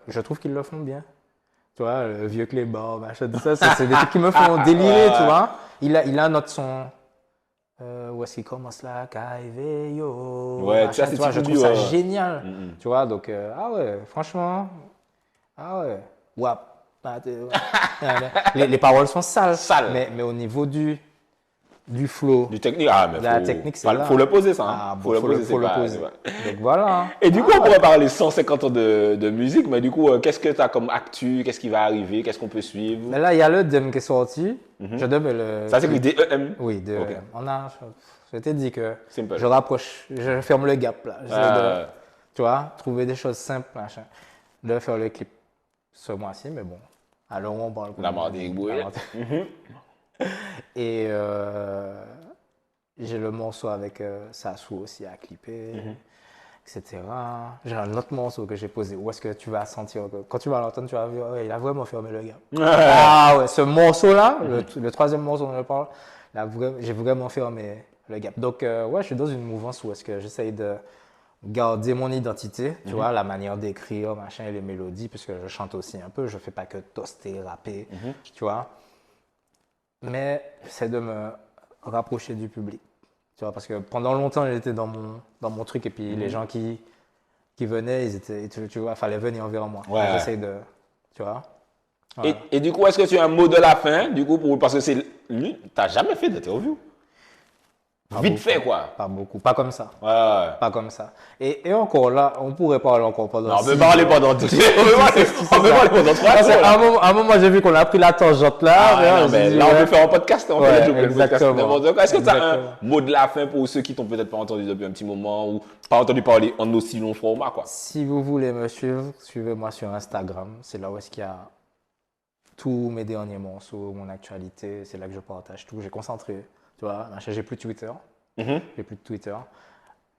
je trouve qu'ils le font bien. Tu vois, le vieux clébard, machin, tout ça, c'est des trucs qui me font délirer, tu vois. Il a un autre son. Où est-ce qu'il commence là? Kaiveyo. Ouais, machin, ça, c'est tu vois, je tout trouve ça ouais. génial. Tu vois, donc, ah ouais, franchement, ah ouais, wap. Les paroles sont sales, mais au niveau du flow, Du technique, mais la technique, c'est là. faut le poser ça. Hein. Ah, Faut le poser. Donc voilà. Et du coup, on pourrait parler 150 ans de musique, mais du coup, qu'est-ce que tu as comme actu? Qu'est-ce qui va arriver? Qu'est-ce qu'on peut suivre? Mais là, il y a le DEM qui est sorti. Je devais le. Ça s'écrit DEM? Oui, DEM. Ok. Je t'ai dit que Simple. je rapproche, je ferme le gap là. J'essaie de, tu vois, trouver des choses simples, machin. De faire le clip ce mois-ci, mais bon. Alors on parle. La Martinique Bouille. Et j'ai le morceau avec Sassou aussi à clipper, etc. J'ai un autre morceau que j'ai posé. Où est-ce que tu vas sentir que quand tu vas l'entendre, tu vas dire, ouais, il a vraiment fermé le gars. Ah ouais, ce morceau-là, le troisième morceau dont je parle, j'ai vraiment fermé le gap. Donc, ouais, je suis dans une mouvance où est-ce que j'essaye de garder mon identité, tu vois, la manière d'écrire, machin, et les mélodies, puisque je chante aussi un peu, je fais pas que toaster, rapper, tu vois. Mais j'essaie de me rapprocher du public, tu vois, parce que pendant longtemps, j'étais dans mon truc, et puis les gens qui venaient, ils étaient, tu vois, fallait venir envers moi. Ouais. J'essaie de, tu vois. Voilà. Et du coup, est-ce que tu as un mot de la fin, du coup, parce que t'as jamais fait d'interview? Vite fait, quoi. Pas beaucoup, pas comme ça. Ouais. Pas comme ça. Et encore là, on pourrait parler encore pendant. Non, on peut parler pendant tout. On peut parler pendant 3 heures. À un moment, j'ai vu qu'on a pris la tangente là. Mais là, on peut faire un podcast. On fait le podcast. Est-ce que tu as un mot de la fin pour ceux qui t'ont peut-être pas entendu depuis un petit moment ou pas entendu parler en aussi long format, quoi? Si vous voulez me suivre, suivez-moi sur Instagram. C'est là où est-ce qu'il y a tous mes derniers morceaux, mon actualité. C'est là que je partage tout. J'ai concentré. Tu vois, j'ai plus Twitter. J'ai plus de Twitter.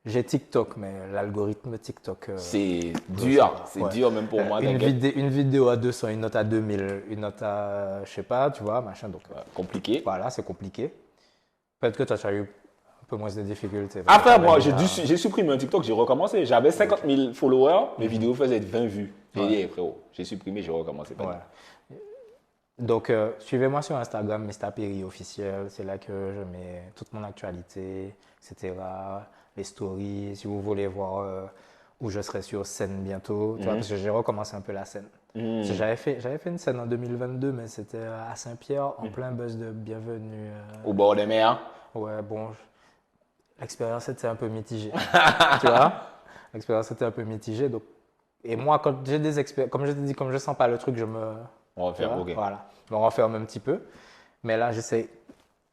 J'ai TikTok, mais l'algorithme TikTok. C'est dur. C'est dur même pour moi. Une vidéo à 200, une note à 2000, une note à, je sais pas, tu vois, machin. Donc, compliqué. Voilà, c'est compliqué. Peut-être que toi, tu as eu un peu moins de difficultés. Après, moi, j'ai supprimé un TikTok, j'ai recommencé. J'avais 50 000 followers, mes vidéos faisaient 20 vues. J'ai dit, frérot, j'ai supprimé, j'ai recommencé. Donc, suivez-moi sur Instagram, Mr Perry officiel. C'est là que je mets toute mon actualité, etc. Les stories, si vous voulez voir où je serai sur scène bientôt. Tu vois, parce que j'ai recommencé un peu la scène. J'avais fait une scène en 2022, mais c'était à Saint-Pierre, en plein buzz de Bienvenue. Au bord des mers. Ouais, bon, l'expérience était un peu mitigée. Tu vois, l'expérience était un peu mitigée. Donc, et moi, quand j'ai des expériences, comme je t'ai dit, comme je sens pas le truc, On va faire, ok. Voilà, je me renferme un petit peu. Mais là, j'essaie,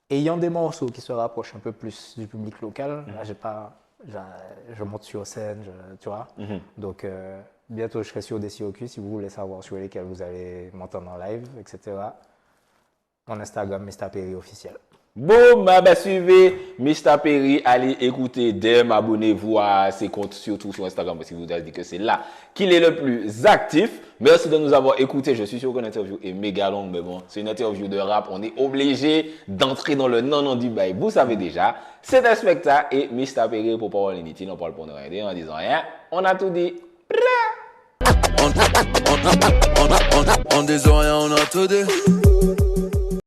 ayant des morceaux qui se rapprochent un peu plus du public local, là, je monte sur scène, tu vois. Donc, bientôt, je serai sur des circuits, si vous voulez savoir sur lesquels vous allez m'entendre en live, etc. Mon Instagram, Mr Perry officiel. Boum, suivez Mr Perry, allez écouter Dem, abonnez-vous à ses comptes, surtout sur Instagram, parce que vous avez dit que c'est là qu'il est le plus actif. Merci de nous avoir écoutés. Je suis sûr que l'interview est méga longue, mais bon, c'est une interview de rap. On est obligé d'entrer dans le non du bail. Vous savez déjà, c'est un spectacle et Mr Perry pour Parole inutile, on parle pour ne rien dire, en disant rien. On a tout dit. On disant rien, on a tout dit.